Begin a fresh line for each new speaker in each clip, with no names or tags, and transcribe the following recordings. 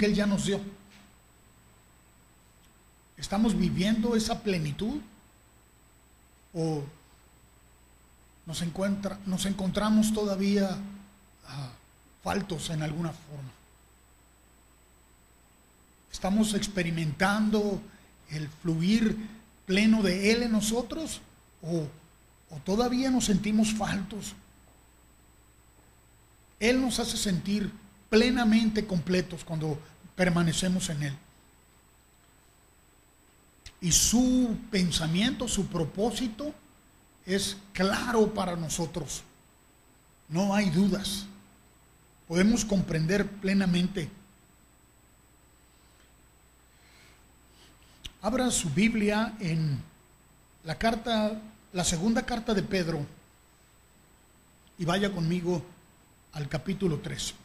que Él ya nos dio. ¿Estamos viviendo esa plenitud? ¿O nos encontramos todavía faltos en alguna forma? ¿Estamos experimentando el fluir pleno de Él en nosotros? ¿O todavía nos sentimos faltos? Él nos hace sentir plenamente completos cuando permanecemos en Él. Y su pensamiento, su propósito es claro para nosotros. No hay dudas. Podemos comprender plenamente. Abra su Biblia en la segunda carta de Pedro y vaya conmigo al capítulo 3.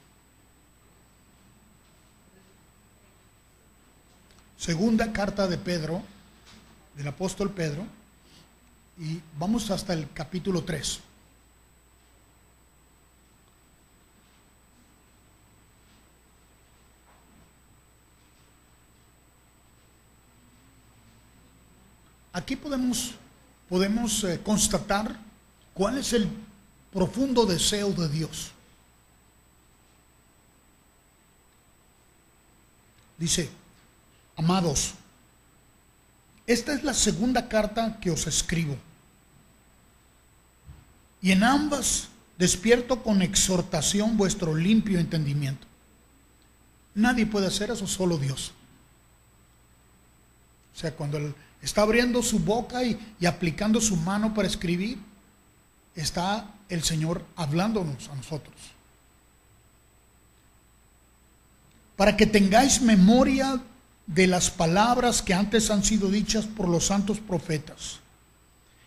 Segunda carta de Pedro, del apóstol Pedro, y vamos hasta el capítulo 3. Aquí podemos constatar cuál es el profundo deseo de Dios. Dice: amados, esta es la segunda carta que os escribo, y en ambas despierto con exhortación vuestro limpio entendimiento. Nadie puede hacer eso, solo Dios. O sea, cuando Él está abriendo su boca y aplicando su mano para escribir, está el Señor hablándonos a nosotros. Para que tengáis memoria de las palabras que antes han sido dichas por los santos profetas,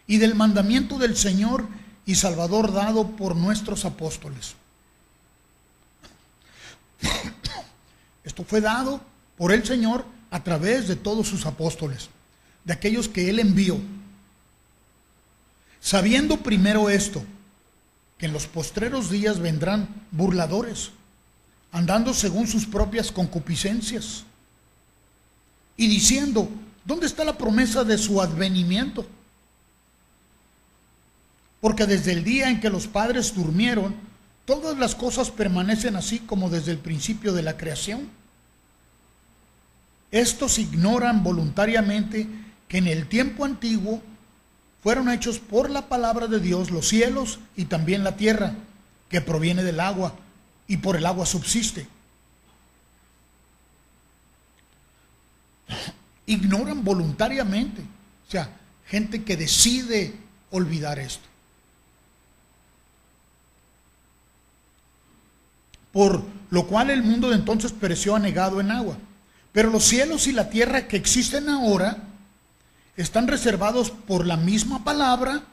y del mandamiento del Señor y Salvador dado por nuestros apóstoles. Esto fue dado por el Señor a través de todos sus apóstoles, de aquellos que Él envió, sabiendo primero esto, que en los postreros días vendrán burladores, andando según sus propias concupiscencias, y diciendo: ¿dónde está la promesa de su advenimiento? Porque desde el día en que los padres durmieron, todas las cosas permanecen así como desde el principio de la creación. Estos ignoran voluntariamente que en el tiempo antiguo fueron hechos por la palabra de Dios los cielos y también la tierra, que proviene del agua, y por el agua subsiste. Ignoran voluntariamente, o sea, gente que decide olvidar esto. Por lo cual el mundo de entonces pereció anegado en agua. Pero los cielos y la tierra que existen ahora están reservados por la misma palabra,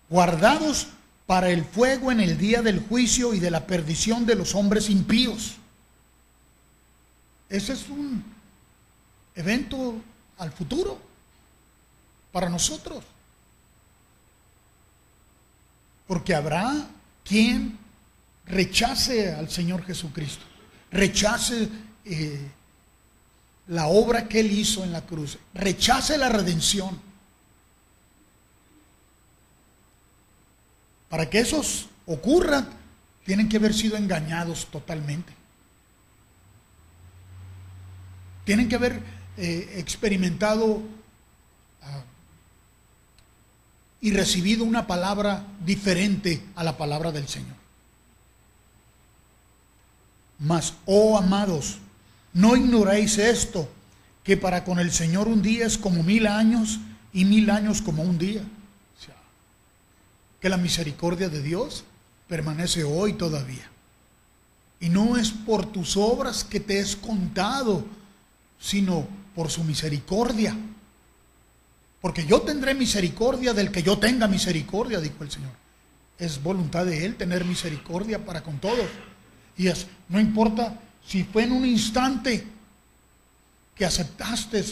guardados para el fuego en el día del juicio y de la perdición de los hombres impíos. Ese es un evento al futuro para nosotros, porque habrá quien rechace al Señor Jesucristo, rechace la obra que Él hizo en la cruz, rechace la redención. Para que eso ocurra, tienen que haber sido engañados totalmente. Tienen que haber experimentado y recibido una palabra diferente a la palabra del Señor. Mas, oh amados, no ignoréis esto, que para con el Señor un día es como 1000 años y 1000 años como un día. O sea, que la misericordia de Dios permanece hoy todavía. Y no es por tus obras que te es contado, sino por su misericordia. Porque yo tendré misericordia del que yo tenga misericordia, dijo el Señor. Es voluntad de Él tener misericordia para con todos. Y no importa si fue en un instante que aceptaste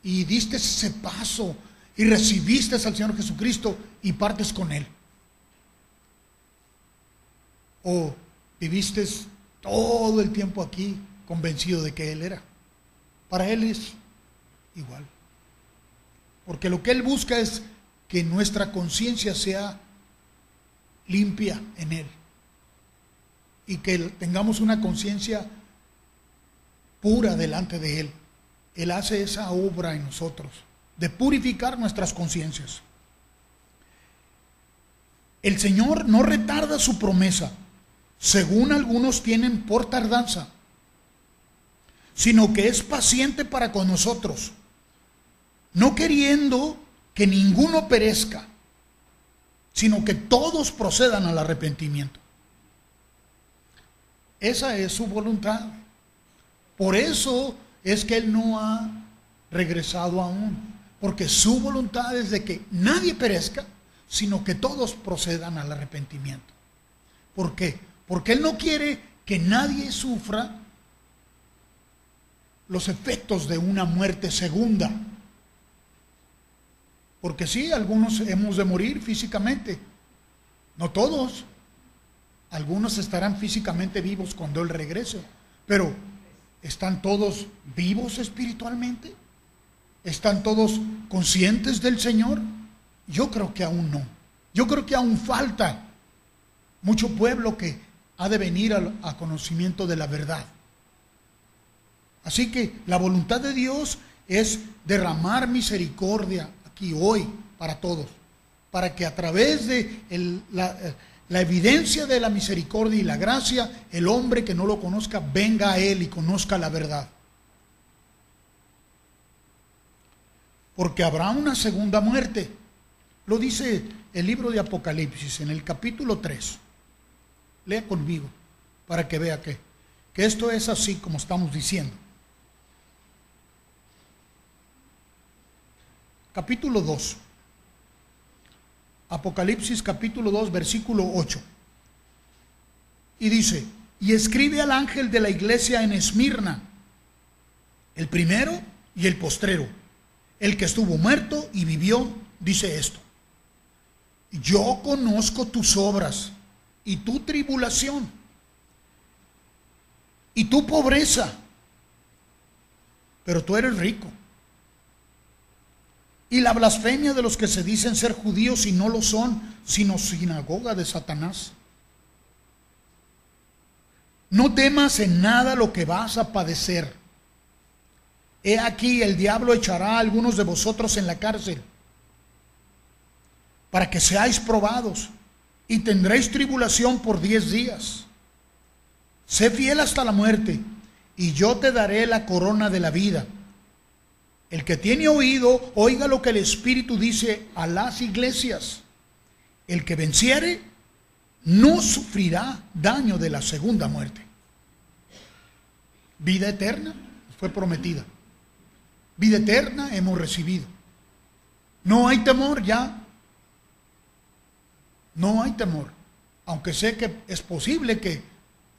y diste ese paso y recibiste al Señor Jesucristo y partes con Él. O viviste todo el tiempo aquí convencido de que Él era. Para Él es igual. Porque lo que Él busca es que nuestra conciencia sea limpia en Él. Y que tengamos una conciencia pura delante de Él. Él hace esa obra en nosotros, de purificar nuestras conciencias. El Señor no retarda su promesa, según algunos tienen por tardanza, sino que es paciente para con nosotros, no queriendo que ninguno perezca, sino que todos procedan al arrepentimiento. Esa es su voluntad. Por eso es que Él no ha regresado aún, porque su voluntad es de que nadie perezca, sino que todos procedan al arrepentimiento. ¿Por qué? Porque Él no quiere que nadie sufra los efectos de una muerte segunda. Porque sí, algunos hemos de morir físicamente, no todos. Algunos estarán físicamente vivos cuando Él regrese, pero ¿están todos vivos espiritualmente? ¿Están todos conscientes del Señor? Yo creo que aún no. Yo creo que aún falta mucho pueblo que ha de venir a conocimiento de la verdad. Así que la voluntad de Dios es derramar misericordia aquí hoy para todos, para que a través de la evidencia de la misericordia y la gracia, el hombre que no lo conozca venga a Él y conozca la verdad. Porque habrá una segunda muerte. Lo dice el libro de Apocalipsis en el capítulo 3. Lea conmigo para que vea que esto es así como estamos diciendo. Capítulo 2. Apocalipsis capítulo 2, versículo 8. Y dice: y escribe al ángel de la iglesia en Esmirna, el primero y el postrero, el que estuvo muerto y vivió, dice esto: yo conozco tus obras y tu tribulación y tu pobreza, pero tú eres rico. Y la blasfemia de los que se dicen ser judíos y no lo son, sino sinagoga de Satanás. No temas en nada lo que vas a padecer. He aquí, el diablo echará a algunos de vosotros en la cárcel, para que seáis probados, y tendréis tribulación por 10 días. Sé fiel hasta la muerte, y yo te daré la corona de la vida. El que tiene oído, oiga lo que el Espíritu dice a las iglesias. El que venciere, no sufrirá daño de la segunda muerte. Vida eterna fue prometida. Vida eterna hemos recibido. No hay temor ya. No hay temor. Aunque sé que es posible que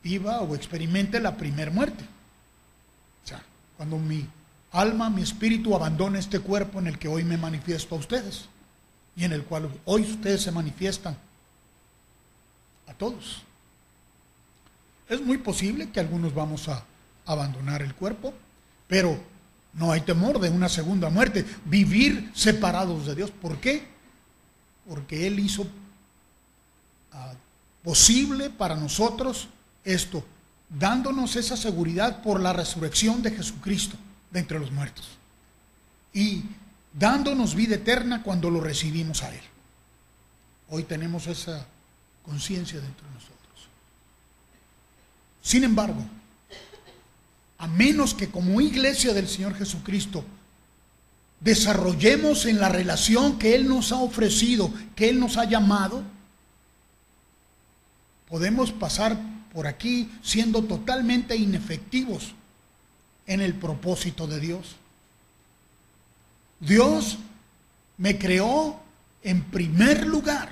viva o experimente la primera muerte. O sea, cuando mi alma, mi espíritu abandona este cuerpo en el que hoy me manifiesto a ustedes y en el cual hoy ustedes se manifiestan a todos. Es muy posible que algunos vamos a abandonar el cuerpo, pero no hay temor de una segunda muerte, vivir separados de Dios. ¿Por qué? Porque Él hizo posible para nosotros esto, dándonos esa seguridad por la resurrección de Jesucristo de entre los muertos y dándonos vida eterna cuando lo recibimos a Él. Hoy tenemos esa conciencia dentro de nosotros. Sin embargo, a menos que como iglesia del Señor Jesucristo desarrollemos en la relación que Él nos ha ofrecido, que Él nos ha llamado, podemos pasar por aquí siendo totalmente inefectivos en el propósito de Dios. Dios me creó en primer lugar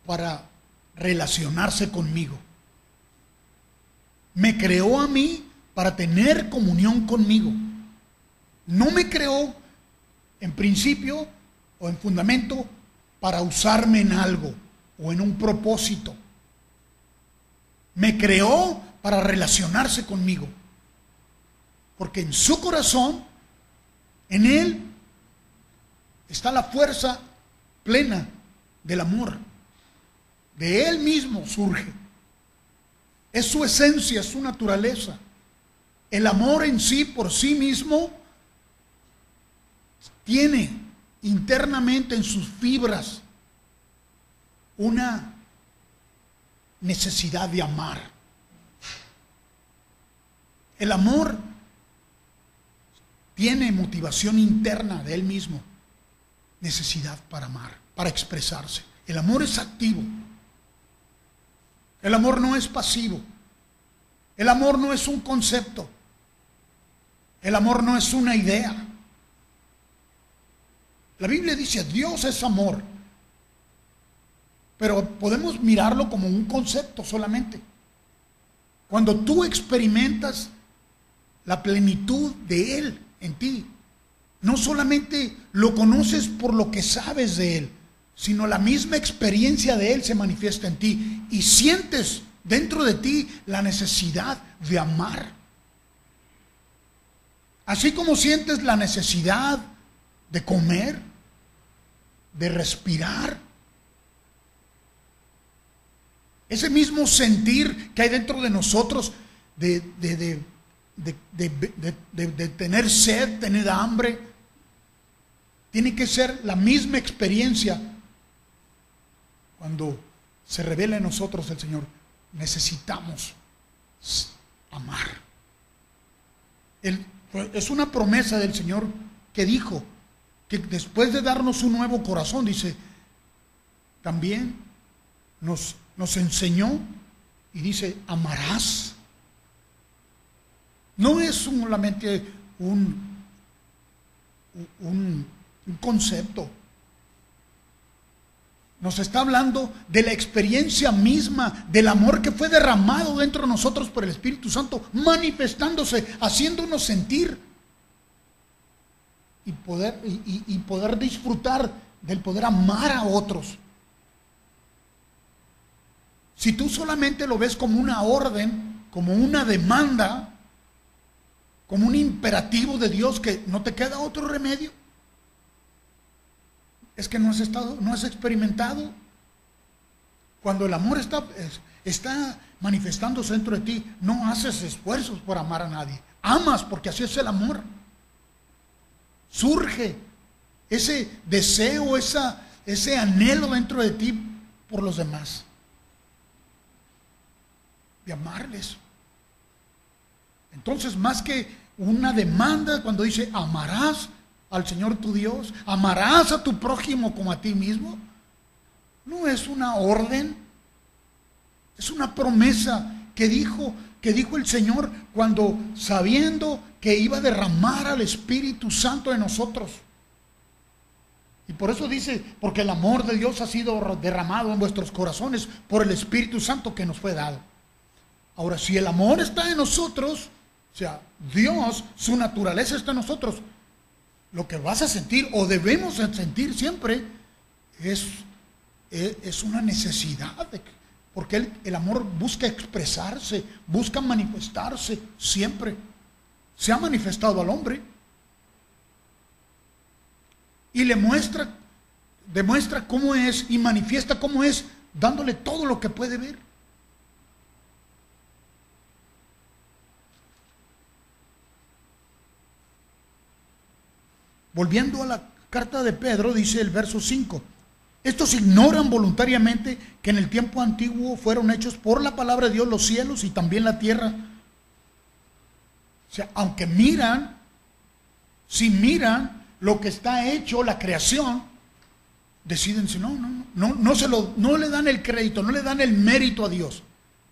para relacionarse conmigo. Me creó a mí para tener comunión conmigo. No me creó en principio o en fundamento para usarme en algo o en un propósito. Me creó para relacionarse conmigo. Porque en su corazón, en Él, está la fuerza plena del amor. De Él mismo surge. Es su esencia, es su naturaleza. El amor en sí, por sí mismo, tiene internamente en sus fibras una necesidad de amar. El amor tiene motivación interna de él mismo, necesidad para amar, para expresarse. El amor es activo. El amor no es pasivo. El amor no es un concepto. El amor no es una idea. La Biblia dice, Dios es amor. Pero podemos mirarlo como un concepto solamente. Cuando tú experimentas la plenitud de Él en ti, no solamente lo conoces por lo que sabes de Él, sino la misma experiencia de Él se manifiesta en ti y sientes dentro de ti la necesidad de amar. Así como sientes la necesidad de comer, de respirar, ese mismo sentir que hay dentro de nosotros de tener sed, tener hambre, tiene que ser la misma experiencia cuando se revela en nosotros el Señor. Necesitamos amar. Es una promesa del Señor que dijo que después de darnos un nuevo corazón, dice, también nos enseñó y dice, amarás. No es solamente un concepto. Nos está hablando de la experiencia misma del amor que fue derramado dentro de nosotros por el Espíritu Santo, manifestándose, haciéndonos sentir y poder disfrutar del poder amar a otros. Si tú solamente lo ves como una orden, como una demanda, como un imperativo de Dios que no te queda otro remedio, es que no has experimentado. Cuando el amor está manifestándose dentro de ti, no haces esfuerzos por amar a nadie. Amas porque así es el amor. Surge ese deseo, ese anhelo dentro de ti por los demás, de amarles. Entonces, más que una demanda, cuando dice amarás al Señor tu Dios, amarás a tu prójimo como a ti mismo, no es una orden, es una promesa que dijo el Señor cuando, sabiendo que iba a derramar al Espíritu Santo en nosotros. Y por eso dice, porque el amor de Dios ha sido derramado en vuestros corazones por el Espíritu Santo que nos fue dado. Ahora, si el amor está en nosotros, o sea, Dios, su naturaleza está en nosotros, lo que vas a sentir o debemos sentir siempre es una necesidad, porque el amor busca expresarse, busca manifestarse siempre. Se ha manifestado al hombre y demuestra cómo es y manifiesta cómo es, dándole todo lo que puede ver. Volviendo a la carta de Pedro, dice el verso 5, estos ignoran voluntariamente que en el tiempo antiguo fueron hechos por la palabra de Dios los cielos y también la tierra. O sea, aunque si miran lo que está hecho, la creación, deciden si no le dan el crédito, no le dan el mérito a Dios.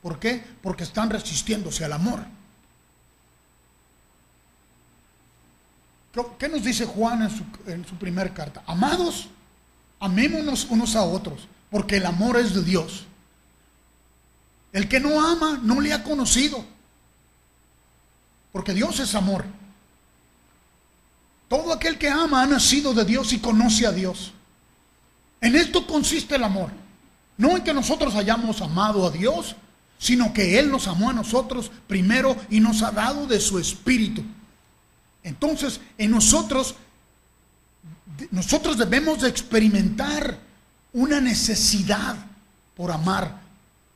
¿Por qué? Porque están resistiéndose al amor. ¿Qué nos dice Juan en su primera carta? Amados, amémonos unos a otros, porque el amor es de Dios. El que no ama no le ha conocido, porque Dios es amor. Todo aquel que ama ha nacido de Dios y conoce a Dios. En esto consiste el amor. No en que nosotros hayamos amado a Dios, sino que Él nos amó a nosotros primero y nos ha dado de su Espíritu. Entonces, en nosotros debemos de experimentar una necesidad por amar.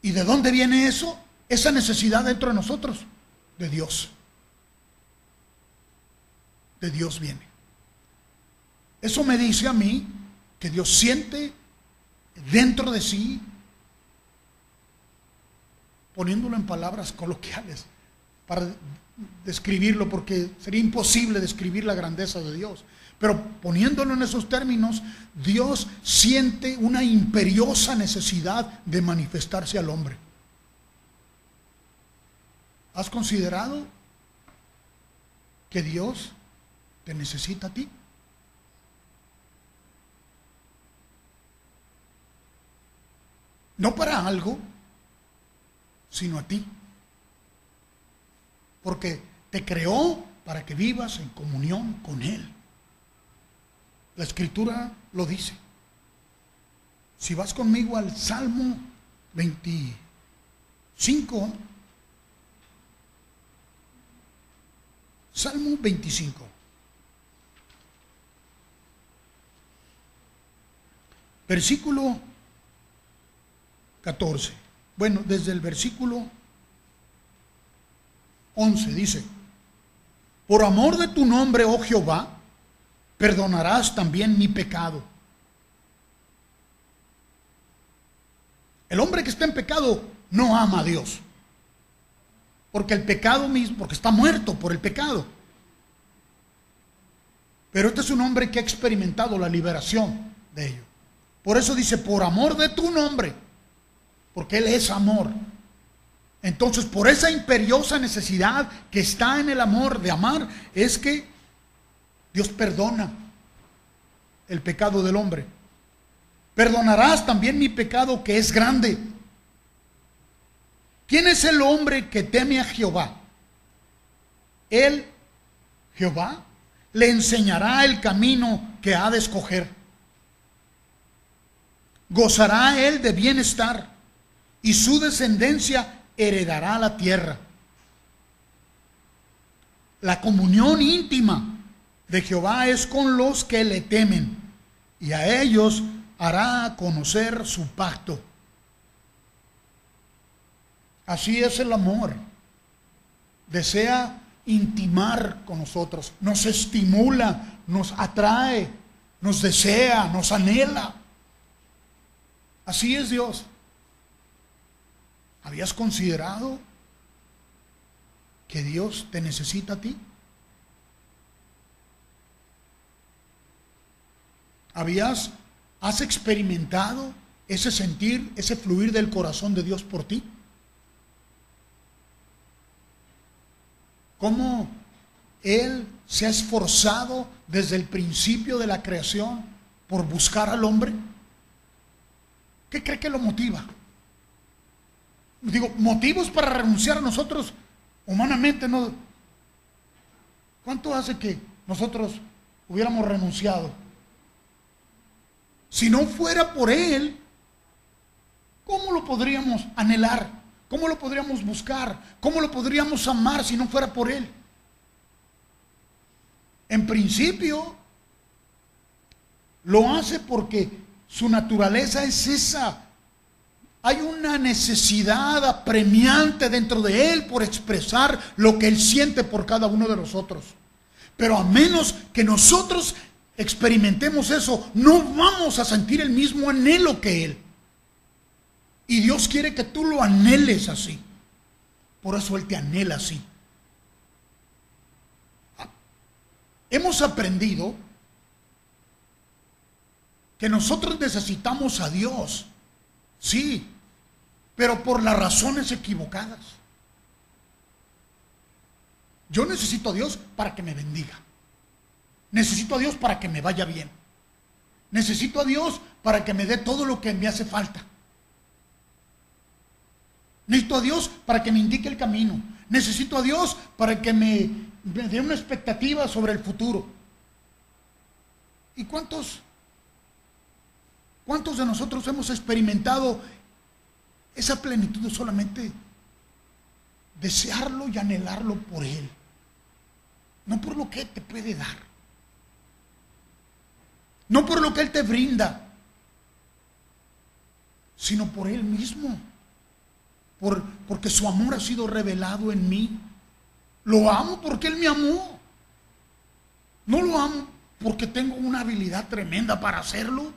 ¿Y de dónde viene eso? Esa necesidad dentro de nosotros, de Dios. De Dios viene. Eso me dice a mí que Dios siente dentro de sí, poniéndolo en palabras coloquiales para describirlo, porque sería imposible describir la grandeza de Dios. Pero poniéndolo en esos términos, Dios siente una imperiosa necesidad de manifestarse al hombre. ¿Has considerado que Dios te necesita a ti? No para algo, sino a ti. Porque te creó para que vivas en comunión con Él. La Escritura lo dice. Si vas conmigo al Salmo 25, Salmo 25. Versículo 14. Bueno, desde el versículo 11 dice: por amor de tu nombre, oh Jehová, perdonarás también mi pecado. El hombre que está en pecado no ama a Dios. Porque el pecado mismo, porque está muerto por el pecado. Pero este es un hombre que ha experimentado la liberación de ello. Por eso dice, por amor de tu nombre, porque Él es amor. Entonces, por esa imperiosa necesidad que está en el amor de amar, es que Dios perdona el pecado del hombre. Perdonarás también mi pecado, que es grande. ¿Quién es el hombre que teme a Jehová? Él, Jehová, le enseñará el camino que ha de escoger. Gozará él de bienestar, y su descendencia heredará la tierra. La comunión íntima de Jehová es con los que le temen, y a ellos hará conocer su pacto. Así es el amor. Desea intimar con nosotros, nos estimula, nos atrae, nos desea, nos anhela. Así es Dios. ¿Habías considerado que Dios te necesita a ti? ¿Has experimentado ese sentir, ese fluir del corazón de Dios por ti? ¿Cómo Él se ha esforzado desde el principio de la creación por buscar al hombre? ¿Qué cree que lo motiva? Digo, motivos para renunciar a nosotros humanamente no. ¿Cuánto hace que nosotros hubiéramos renunciado? Si no fuera por Él, ¿cómo lo podríamos anhelar? ¿Cómo lo podríamos buscar? ¿Cómo lo podríamos amar si no fuera por Él? En principio, lo hace porque su naturaleza es esa. Hay una necesidad apremiante dentro de Él por expresar lo que Él siente por cada uno de nosotros. Pero a menos que nosotros experimentemos eso, no vamos a sentir el mismo anhelo que Él. Y Dios quiere que tú lo anheles así. Por eso Él te anhela así. Hemos aprendido que nosotros necesitamos a Dios. Sí, pero por las razones equivocadas. Yo necesito a Dios para que me bendiga. Necesito a Dios para que me vaya bien. Necesito a Dios para que me dé todo lo que me hace falta. Necesito a Dios para que me indique el camino. Necesito a Dios para que me dé una expectativa sobre el futuro. ¿Y cuántos de nosotros hemos experimentado esa plenitud solamente desearlo y anhelarlo por Él. No por lo que Él te puede dar. No por lo que Él te brinda, sino por Él mismo. Porque su amor ha sido revelado en mí. Lo amo porque Él me amó. No lo amo porque tengo una habilidad tremenda para hacerlo.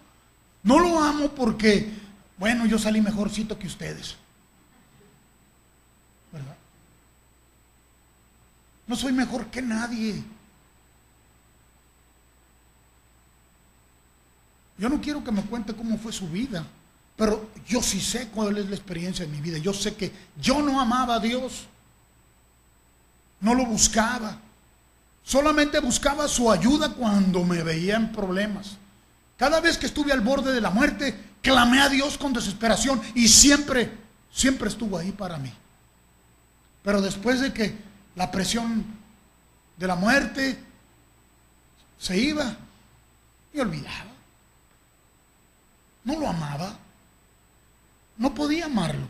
No lo amo porque, bueno, yo salí mejorcito que ustedes. ¿Verdad? No soy mejor que nadie. Yo no quiero que me cuente cómo fue su vida, pero yo sí sé cuál es la experiencia de mi vida. Yo sé que yo no amaba a Dios. No lo buscaba. Solamente buscaba su ayuda cuando me veía en problemas. Cada vez que estuve al borde de la muerte, clamé a Dios con desesperación y siempre estuvo ahí para mí. Pero después de que la presión de la muerte se iba, me olvidaba. No lo amaba. No podía amarlo.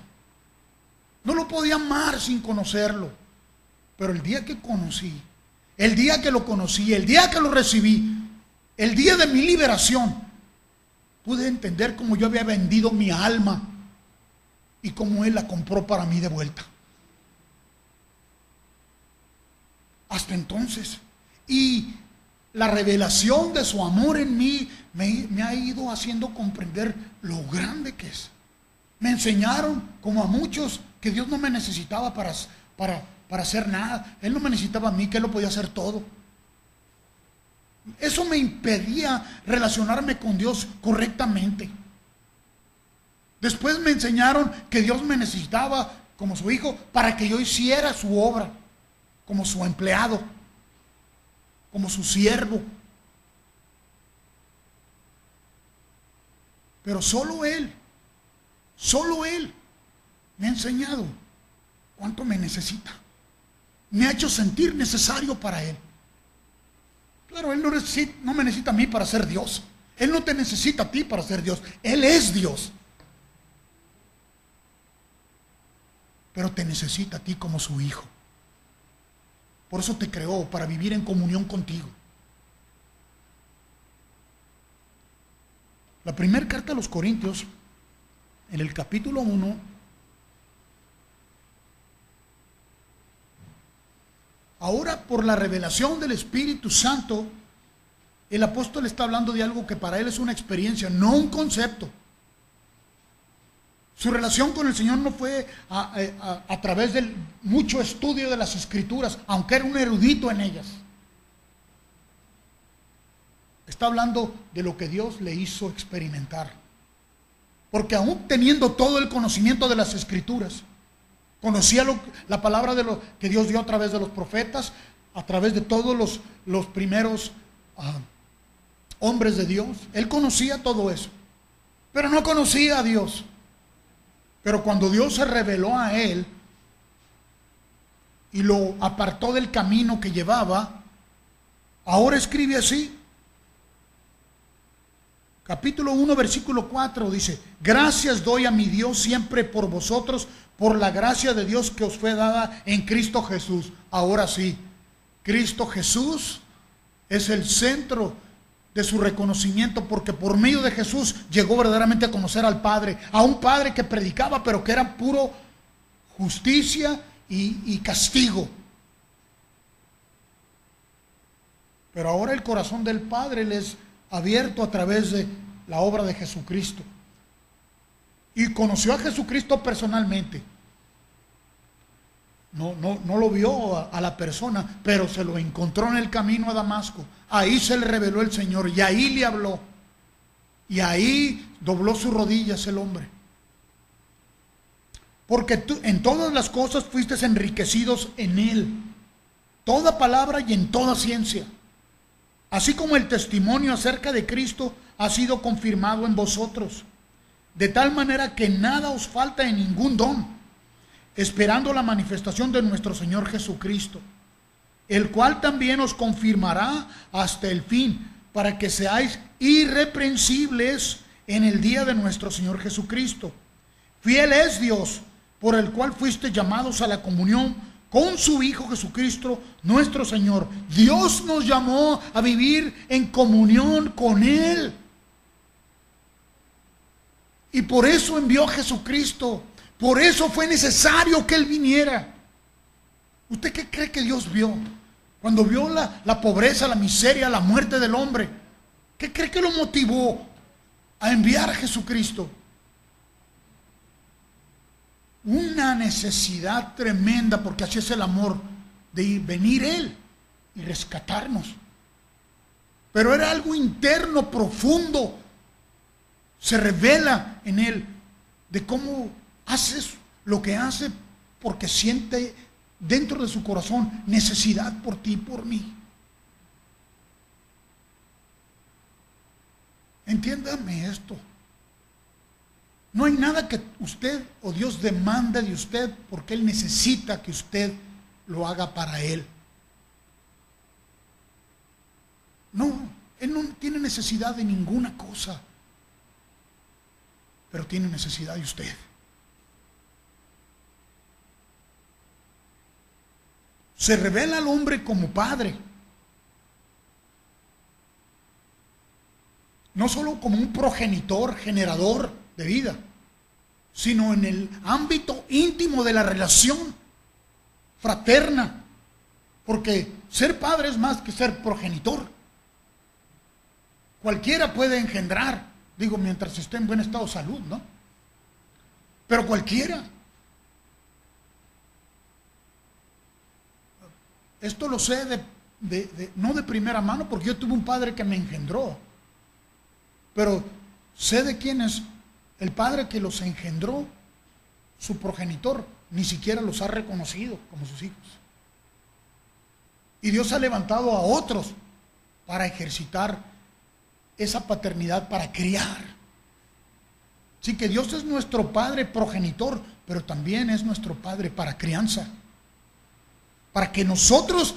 No lo podía amar sin conocerlo. Pero el día que conocí, el día que lo conocí, el día que lo recibí, el día de mi liberación, pude entender cómo yo había vendido mi alma y cómo Él la compró para mí de vuelta. Hasta entonces. Y la revelación de su amor en mí me ha ido haciendo comprender lo grande que es. Me enseñaron, como a muchos, que Dios no me necesitaba para hacer nada. Él no me necesitaba a mí, que Él lo podía hacer todo. Eso me impedía relacionarme con Dios correctamente. Después me enseñaron que Dios me necesitaba como su hijo para que yo hiciera su obra, como su empleado, como su siervo. Pero solo Él me ha enseñado cuánto me necesita. Me ha hecho sentir necesario para Él. Claro, Él no me necesita a mí para ser Dios. Él no te necesita a ti para ser Dios. Él es Dios. Pero te necesita a ti como su hijo. Por eso te creó, para vivir en comunión contigo. La primera carta a los Corintios, en el capítulo 1, ahora por la revelación del Espíritu Santo, el apóstol está hablando de algo que para él es una experiencia, no un concepto. Su relación con el Señor no fue a través del mucho estudio de las Escrituras, aunque era un erudito en ellas. Está hablando de lo que Dios le hizo experimentar. Porque aún teniendo todo el conocimiento de las Escrituras, conocía la palabra de lo que Dios dio a través de los profetas, a través de todos los primeros hombres de Dios. Él conocía todo eso, pero no conocía a Dios. Pero cuando Dios se reveló a él y lo apartó del camino que llevaba, ahora escribe así. Capítulo 1, versículo 4 dice: gracias doy a mi Dios siempre por vosotros, por la gracia de Dios que os fue dada en Cristo Jesús. Ahora sí, Cristo Jesús es el centro de su reconocimiento, porque por medio de Jesús llegó verdaderamente a conocer al Padre, a un Padre que predicaba, pero que era puro justicia y castigo. Pero ahora el corazón del Padre le es abierto a través de la obra de Jesucristo. Y conoció a Jesucristo personalmente. No lo vio a la persona, pero se lo encontró en el camino a Damasco. Ahí se le reveló el Señor y ahí le habló. Y ahí dobló sus rodillas el hombre. Porque tú en todas las cosas fuiste enriquecidos en Él. Toda palabra y en toda ciencia. Así como el testimonio acerca de Cristo ha sido confirmado en vosotros. De tal manera que nada os falta en ningún don, esperando la manifestación de nuestro Señor Jesucristo, el cual también os confirmará hasta el fin, para que seáis irreprensibles en el día de nuestro Señor Jesucristo. Fiel es Dios, por el cual fuiste llamados a la comunión con su Hijo Jesucristo, nuestro Señor. Dios nos llamó a vivir en comunión con Él. Y por eso envió a Jesucristo. Por eso fue necesario que Él viniera. ¿Usted qué cree que Dios vio? Cuando vio la pobreza, la miseria, la muerte del hombre, ¿qué cree que lo motivó a enviar a Jesucristo? Una necesidad tremenda, porque así es el amor, de venir Él y rescatarnos. Pero era algo interno, profundo. Se revela en Él de cómo hace lo que hace, porque siente dentro de su corazón necesidad por ti y por mí. Entiéndame esto. No hay nada que usted o Dios demande de usted porque Él necesita que usted lo haga para Él. No, Él no tiene necesidad de ninguna cosa, pero tiene necesidad de usted. Se revela al hombre como padre, no solo como un progenitor, generador de vida, sino en el ámbito íntimo de la relación fraterna, porque ser padre es más que ser progenitor. Cualquiera puede engendrar, digo, mientras esté en buen estado de salud, ¿no? Pero cualquiera. Esto lo sé no de primera mano, porque yo tuve un padre que me engendró, pero sé de quién es el padre que los engendró. Su progenitor ni siquiera los ha reconocido como sus hijos. Y Dios ha levantado a otros para ejercitar esa paternidad, para criar. Así que Dios es nuestro Padre progenitor, pero también es nuestro Padre para crianza, para que nosotros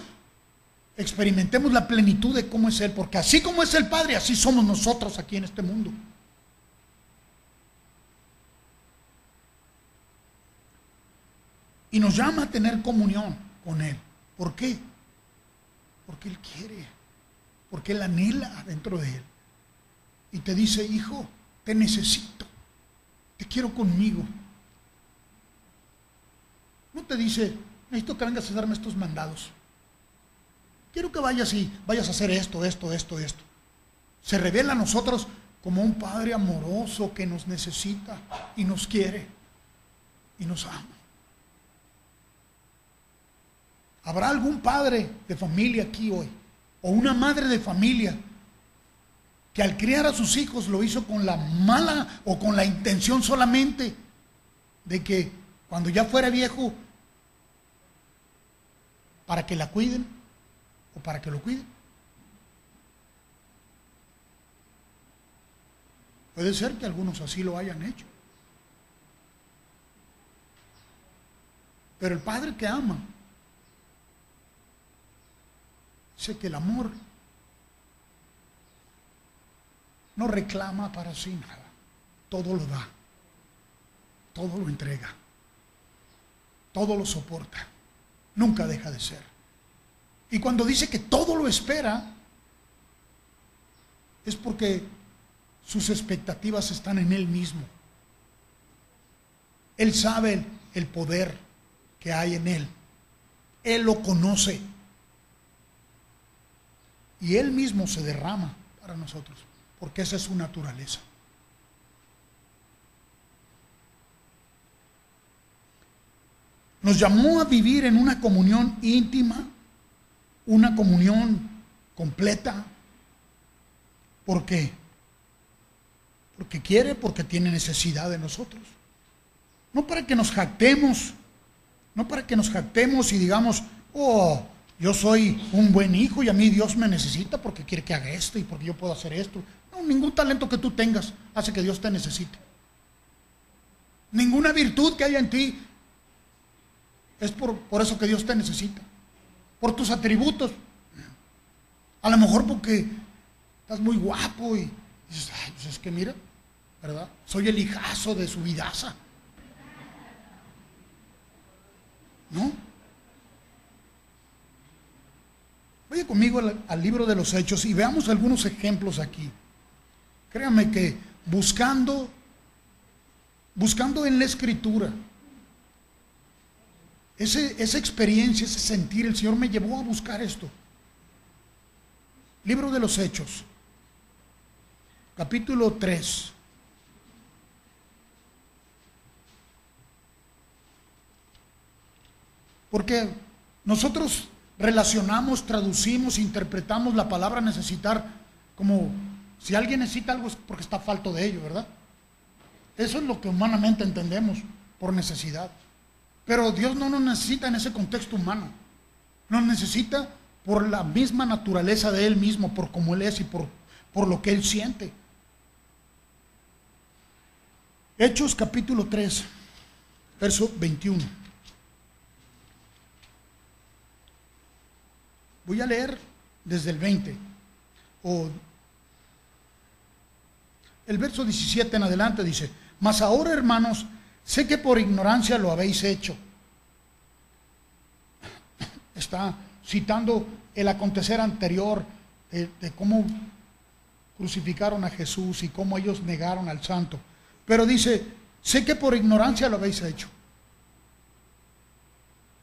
experimentemos la plenitud de cómo es Él, porque así como es el Padre, así somos nosotros aquí en este mundo. Y nos llama a tener comunión con Él. ¿Por qué? Porque Él quiere, porque Él anhela dentro de Él. Y te dice: hijo, te necesito, te quiero conmigo. No te dice: necesito que vengas a darme estos mandados. Quiero que vayas a hacer esto. Se revela a nosotros como un Padre amoroso que nos necesita y nos quiere y nos ama. ¿Habrá algún padre de familia aquí hoy, o una madre de familia, que al criar a sus hijos lo hizo con la mala o con la intención solamente de que cuando ya fuera viejo, para que la cuiden o para que lo cuiden? Puede ser que algunos así lo hayan hecho. Pero el padre que ama dice que el amor no reclama para sí nada, todo lo da, todo lo entrega, todo lo soporta, nunca deja de ser. Y cuando dice que todo lo espera, es porque sus expectativas están en Él mismo. Él sabe el poder que hay en Él, Él lo conoce, y Él mismo se derrama para nosotros, porque esa es su naturaleza. Nos llamó a vivir en una comunión íntima, una comunión completa. ¿Por qué? Porque quiere, porque tiene necesidad de nosotros. No para que nos jactemos, no para que nos jactemos y digamos: oh, yo soy un buen hijo y a mí Dios me necesita porque quiere que haga esto y porque yo puedo hacer esto. No, ningún talento que tú tengas hace que Dios te necesite. Ninguna virtud que haya en ti es por eso que Dios te necesita. Por tus atributos. A lo mejor porque estás muy guapo y dices: ay, pues es que mira, ¿verdad? Soy el hijazo de su vidaza. ¿No? Vaya conmigo al libro de los Hechos y veamos algunos ejemplos aquí. Créanme que buscando en la Escritura, esa experiencia, ese sentir, el Señor me llevó a buscar esto. Libro de los Hechos, capítulo 3. Porque nosotros relacionamos, traducimos, interpretamos la palabra necesitar como si alguien necesita algo es porque está falto de ello, ¿verdad? Eso es lo que humanamente entendemos por necesidad. Pero Dios no nos necesita en ese contexto humano. Nos necesita por la misma naturaleza de Él mismo, por cómo Él es y por lo que Él siente. Hechos capítulo 3, verso 21. Voy a leer desde el 20, o el verso 17 en adelante dice: mas ahora, hermanos, sé que por ignorancia lo habéis hecho. Está citando el acontecer anterior de cómo crucificaron a Jesús y cómo ellos negaron al santo. Pero dice, sé que por ignorancia lo habéis hecho.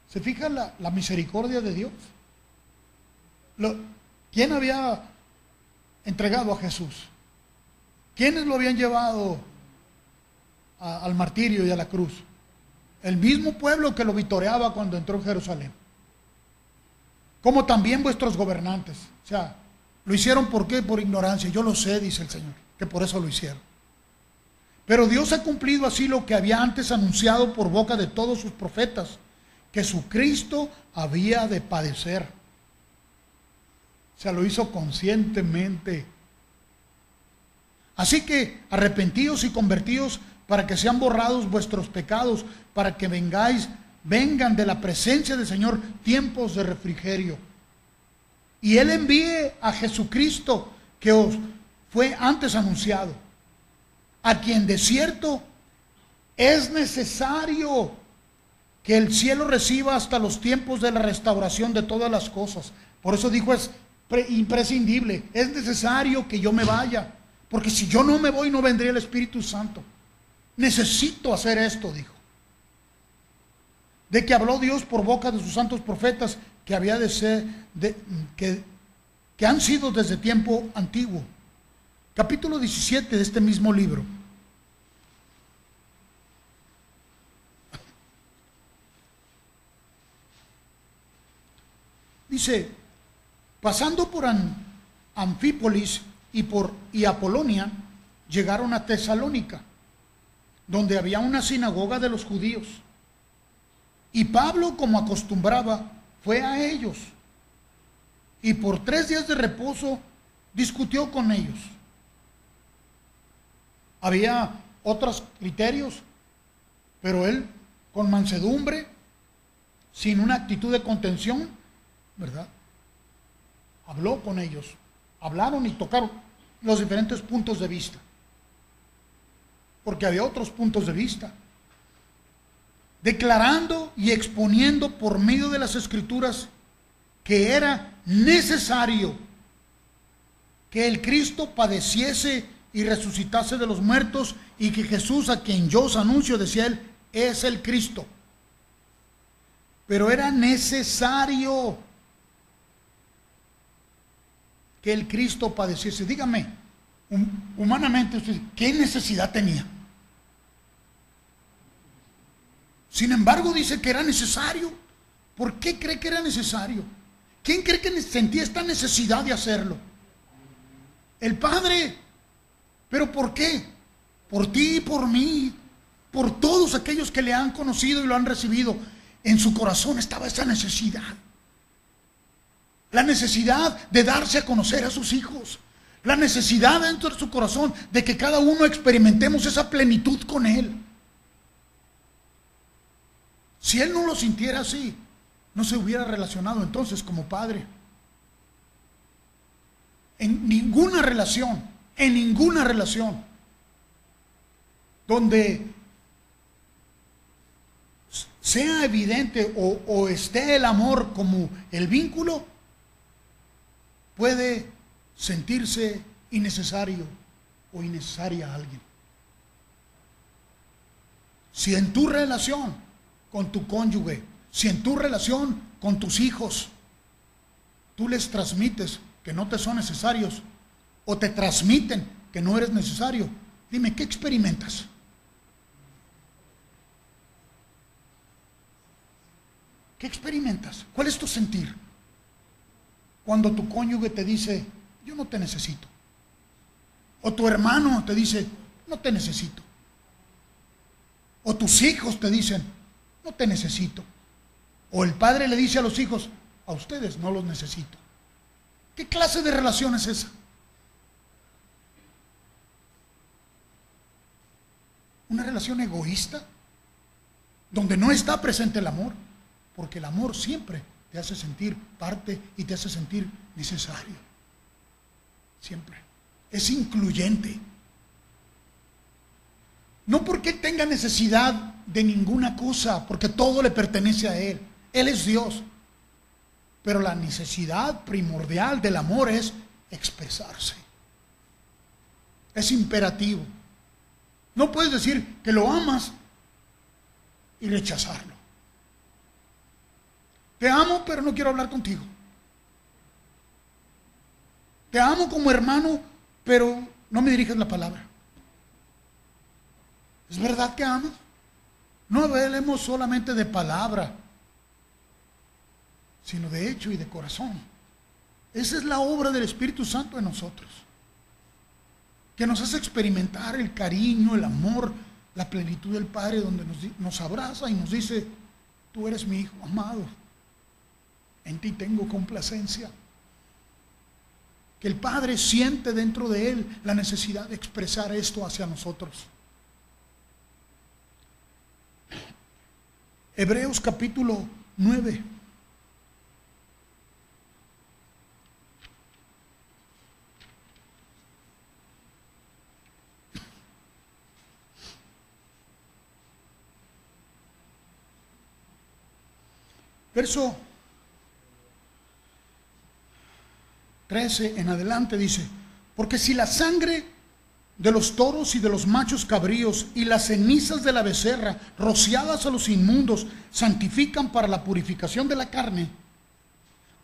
¿Se fija la misericordia de Dios? ¿Quién había entregado a Jesús? ¿Quiénes lo habían llevado al martirio y a la cruz? El mismo pueblo que lo vitoreaba cuando entró en Jerusalén. Como también vuestros gobernantes. O sea, lo hicieron ¿por qué? Por ignorancia. Yo lo sé, dice el Señor, que por eso lo hicieron. Pero Dios ha cumplido así lo que había antes anunciado por boca de todos sus profetas, que su Cristo había de padecer. O sea, lo hizo conscientemente. Así que arrepentíos y convertíos para que sean borrados vuestros pecados, para que vengan de la presencia del Señor tiempos de refrigerio. Y Él envíe a Jesucristo, que os fue antes anunciado, a quien de cierto es necesario que el cielo reciba hasta los tiempos de la restauración de todas las cosas. Por eso dijo, es imprescindible, es necesario que yo me vaya, porque si yo no me voy no vendría el Espíritu Santo. Necesito hacer esto, dijo. De que habló Dios por boca de sus santos profetas, que había de ser, que han sido desde tiempo antiguo. Capítulo 17 de este mismo libro. Dice, pasando por Anfípolis y Apolonia, llegaron a Tesalónica, donde había una sinagoga de los judíos. Y Pablo, como acostumbraba, fue a ellos. Y por 3 días de reposo discutió con ellos. Había otros criterios, pero él, con mansedumbre, sin una actitud de contención, ¿verdad? Habló con ellos. Hablaron y tocaron los diferentes puntos de vista. Porque había otros puntos de vista. Declarando y exponiendo por medio de las Escrituras que era necesario que el Cristo padeciese y resucitase de los muertos, y que Jesús, a quien yo os anuncio, decía él, es el Cristo. Pero era necesario que el Cristo padeciese. Dígame, humanamente, usted, ¿qué necesidad tenía? Sin embargo, dice que era necesario. ¿Por qué cree que era necesario? ¿Quién cree que sentía esta necesidad de hacerlo? El Padre. ¿Pero por qué? Por ti y por mí, por todos aquellos que le han conocido y lo han recibido. En su corazón estaba esa necesidad. La necesidad de darse a conocer a sus hijos. La necesidad dentro de su corazón de que cada uno experimentemos esa plenitud con Él. Si Él no lo sintiera así, no se hubiera relacionado entonces como Padre. En ninguna relación donde sea evidente o esté el amor como el vínculo, puede sentirse innecesario o innecesaria a alguien. Si en tu relación con tu cónyuge, si en tu relación con tus hijos, tú les transmites que no te son necesarios o te transmiten que no eres necesario, dime, ¿qué experimentas? ¿Qué experimentas? ¿Cuál es tu sentir? Cuando tu cónyuge te dice, yo no te necesito. O tu hermano te dice, no te necesito. O tus hijos te dicen, no te necesito. O el padre le dice a los hijos, a ustedes no los necesito. ¿Qué clase de relación es esa? Una relación egoísta, donde no está presente el amor, porque el amor siempre te hace sentir parte y te hace sentir necesario. Siempre. Es incluyente. No porque tenga necesidad de ninguna cosa, porque todo le pertenece a Él. Él es Dios. Pero la necesidad primordial del amor es expresarse. Es imperativo. No puedes decir que lo amas y rechazarlo. Te amo, pero no quiero hablar contigo. Te amo como hermano, pero no me diriges la palabra. ¿Es verdad que amas? No hablemos solamente de palabra, sino de hecho y de corazón. Esa es la obra del Espíritu Santo en nosotros, que nos hace experimentar el cariño, el amor, la plenitud del Padre, donde nos abraza y nos dice, tú eres mi hijo amado, en ti tengo complacencia. Que el Padre siente dentro de Él la necesidad de expresar esto hacia nosotros. Hebreos capítulo 9. Verso 13 en adelante dice, porque si la sangre de los toros y de los machos cabríos y las cenizas de la becerra rociadas a los inmundos santifican para la purificación de la carne,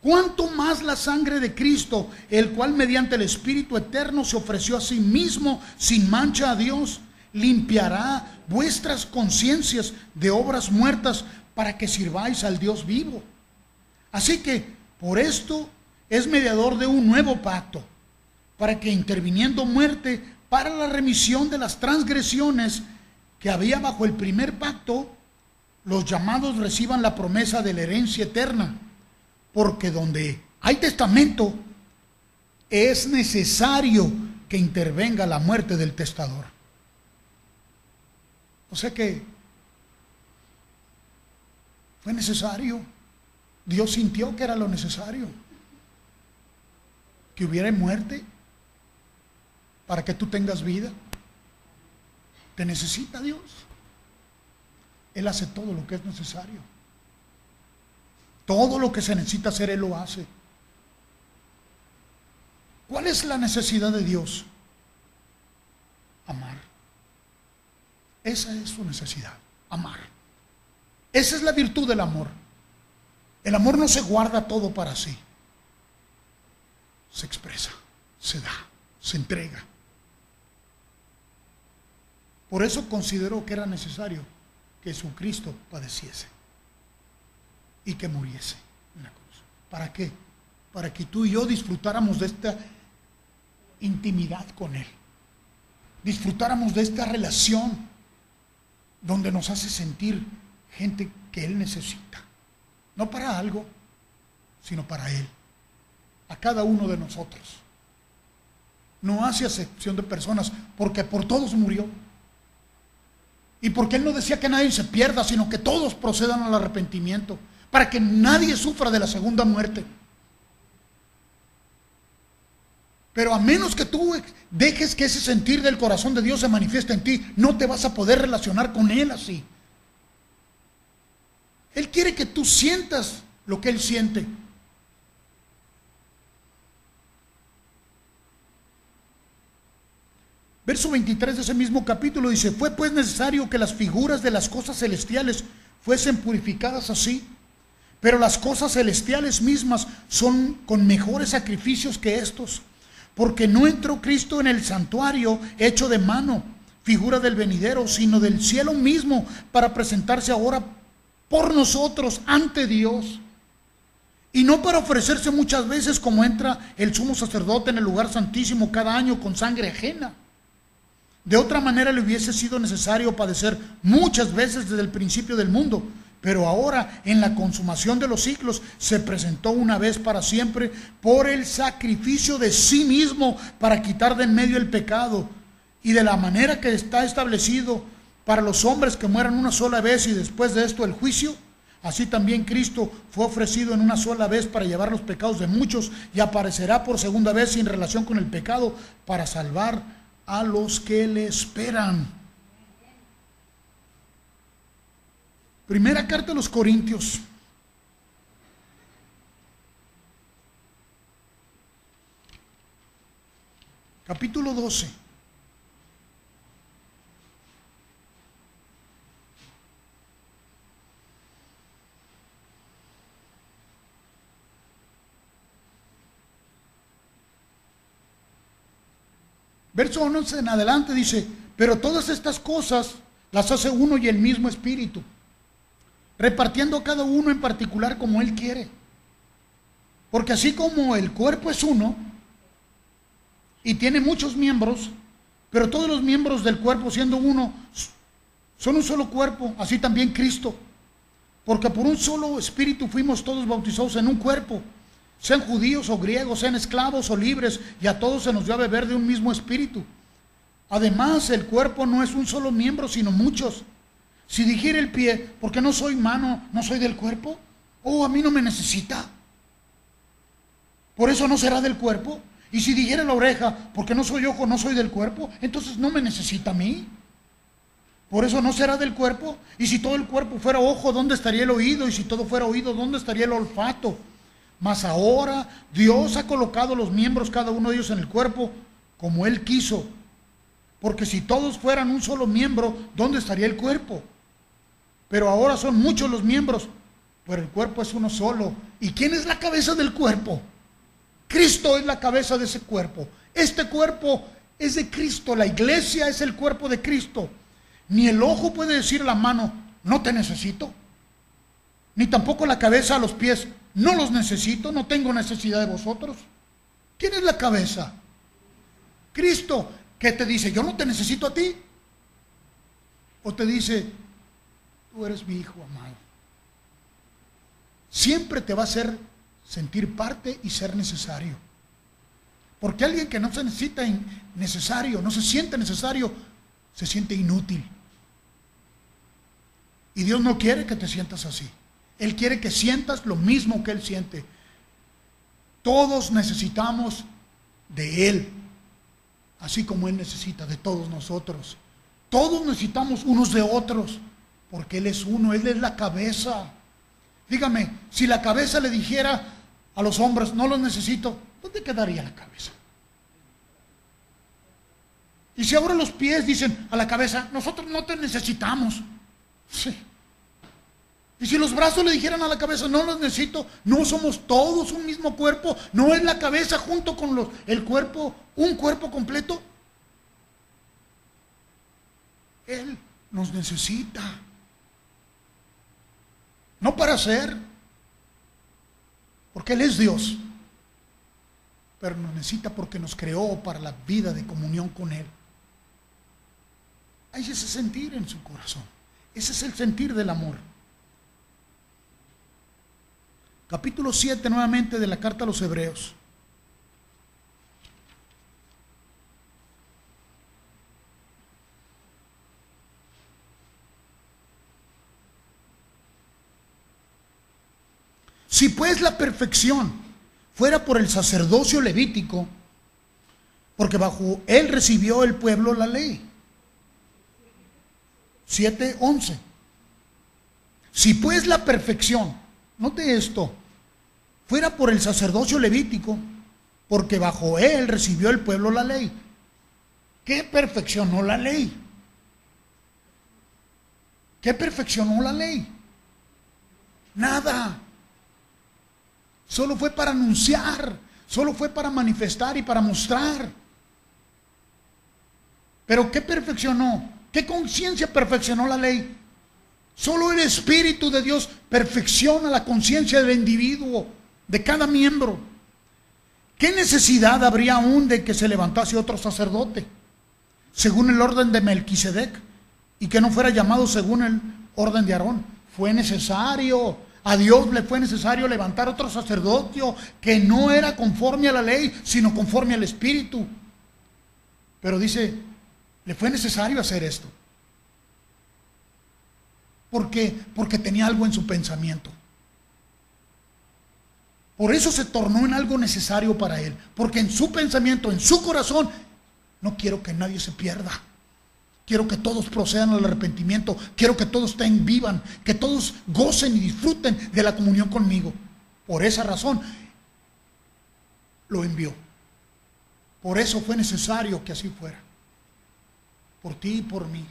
¿cuánto más la sangre de Cristo, el cual mediante el Espíritu eterno se ofreció a sí mismo sin mancha a Dios, limpiará vuestras conciencias de obras muertas para que sirváis al Dios vivo? Así que por esto es mediador de un nuevo pacto, para que interviniendo muerte para la remisión de las transgresiones que había bajo el primer pacto, los llamados reciban la promesa de la herencia eterna, porque donde hay testamento es necesario que intervenga la muerte del testador. O sea que fue necesario. Dios sintió que era lo necesario, que hubiera muerte para que tú tengas vida. Te necesita Dios. Él hace todo lo que es necesario. Todo lo que se necesita hacer, Él lo hace. ¿Cuál es la necesidad de Dios? Amar. Esa es su necesidad, amar. Esa es la virtud del amor. El amor no se guarda todo para sí. Se expresa, se da, se entrega. Por eso consideró que era necesario que Jesucristo padeciese y que muriese en la cruz. ¿Para qué? Para que tú y yo disfrutáramos de esta intimidad con Él. Disfrutáramos de esta relación donde nos hace sentir gente que Él necesita. No para algo, sino para Él. A cada uno de nosotros. No hace acepción de personas, porque por todos murió. Y porque Él no decía que nadie se pierda, sino que todos procedan al arrepentimiento, para que nadie sufra de la segunda muerte. Pero a menos que tú dejes que ese sentir del corazón de Dios se manifieste en ti, no te vas a poder relacionar con Él así. Él quiere que tú sientas lo que Él siente. Verso 23 de ese mismo capítulo dice: fue pues necesario que las figuras de las cosas celestiales fuesen purificadas así, pero las cosas celestiales mismas son con mejores sacrificios que estos, porque no entró Cristo en el santuario hecho de mano, figura del venidero, sino del cielo mismo, para presentarse ahora por nosotros ante Dios, y no para ofrecerse muchas veces como entra el sumo sacerdote en el lugar santísimo cada año con sangre ajena. De otra manera le hubiese sido necesario padecer muchas veces desde el principio del mundo, pero ahora en la consumación de los siglos se presentó una vez para siempre por el sacrificio de sí mismo para quitar de en medio el pecado, y de la manera que está establecido para los hombres que mueran una sola vez y después de esto el juicio, así también Cristo fue ofrecido en una sola vez para llevar los pecados de muchos, y aparecerá por segunda vez sin relación con el pecado para salvar a los que le esperan. Primera carta a los Corintios, capítulo 12. Verso 11 en adelante dice: pero todas estas cosas las hace uno y el mismo Espíritu, repartiendo a cada uno en particular como Él quiere. Porque así como el cuerpo es uno y tiene muchos miembros, pero todos los miembros del cuerpo, siendo uno, son un solo cuerpo, así también Cristo. Porque por un solo Espíritu fuimos todos bautizados en un cuerpo, sean judíos o griegos, sean esclavos o libres, y a todos se nos dio a beber de un mismo Espíritu. Además, el cuerpo no es un solo miembro, sino muchos. Si dijera el pie: porque no soy mano, no soy del cuerpo, a mí no me necesita, por eso no será del cuerpo. Y si dijera la oreja: porque no soy ojo, no soy del cuerpo, entonces no me necesita a mí, por eso no será del cuerpo. Y si todo el cuerpo fuera ojo, ¿dónde estaría el oído? Y si todo fuera oído, ¿dónde estaría el olfato? Mas ahora Dios ha colocado los miembros, cada uno de ellos, en el cuerpo como Él quiso. Porque si todos fueran un solo miembro, ¿dónde estaría el cuerpo? Pero ahora son muchos los miembros, pero el cuerpo es uno solo. ¿Y quién es la cabeza del cuerpo? Cristo es la cabeza de ese cuerpo. Este cuerpo es de Cristo, la iglesia es el cuerpo de Cristo. Ni el ojo puede decir a la mano: no te necesito. Ni tampoco la cabeza a los pies: no los necesito, no tengo necesidad de vosotros. ¿Quién es la cabeza? Cristo. ¿Qué te dice? ¿Yo no te necesito a ti? ¿O te dice: tú eres mi hijo amado? Siempre te va a hacer sentir parte y ser necesario. Porque alguien que no se necesita necesario, no se siente necesario, se siente inútil. Y Dios no quiere que te sientas así. Él quiere que sientas lo mismo que Él siente. Todos necesitamos de Él, así como Él necesita de todos nosotros. Todos necesitamos unos de otros, porque Él es uno, Él es la cabeza. Dígame, si la cabeza le dijera a los hombres: no los necesito, ¿dónde quedaría la cabeza? Y si ahora los pies dicen a la cabeza: nosotros no te necesitamos. Sí. Y si los brazos le dijeran a la cabeza: no los necesito, no somos todos un mismo cuerpo, no es la cabeza junto con el cuerpo, un cuerpo completo. Él nos necesita, no para ser, porque Él es Dios, pero nos necesita porque nos creó para la vida de comunión con Él. Hay ese sentir en su corazón, ese es el sentir del amor. Capítulo 7 nuevamente de la carta a los Hebreos. Si pues la perfección fuera por el sacerdocio levítico, porque bajo él recibió el pueblo la ley. 7:11. Si pues la perfección, note esto, fuera por el sacerdocio levítico, porque bajo él recibió el pueblo la ley. ¿Qué perfeccionó la ley? ¿Qué perfeccionó la ley? Nada. Solo fue para anunciar, solo fue para manifestar y para mostrar. Pero ¿qué perfeccionó? ¿Qué conciencia perfeccionó la ley? Solo el Espíritu de Dios perfecciona la conciencia del individuo, de cada miembro. ¿Qué necesidad habría aún de que se levantase otro sacerdote, según el orden de Melquisedec, y que no fuera llamado según el orden de Aarón? Fue necesario, a Dios le fue necesario levantar otro sacerdocio que no era conforme a la ley, sino conforme al Espíritu. Pero dice, le fue necesario hacer esto. ¿Por qué? Porque tenía algo en su pensamiento. Por eso se tornó en algo necesario para él. Porque en su pensamiento, en su corazón, no quiero que nadie se pierda. Quiero que todos procedan al arrepentimiento. Quiero que todos vivan, que todos gocen y disfruten de la comunión conmigo. Por esa razón lo envió. Por eso fue necesario que así fuera. Por ti y por mí.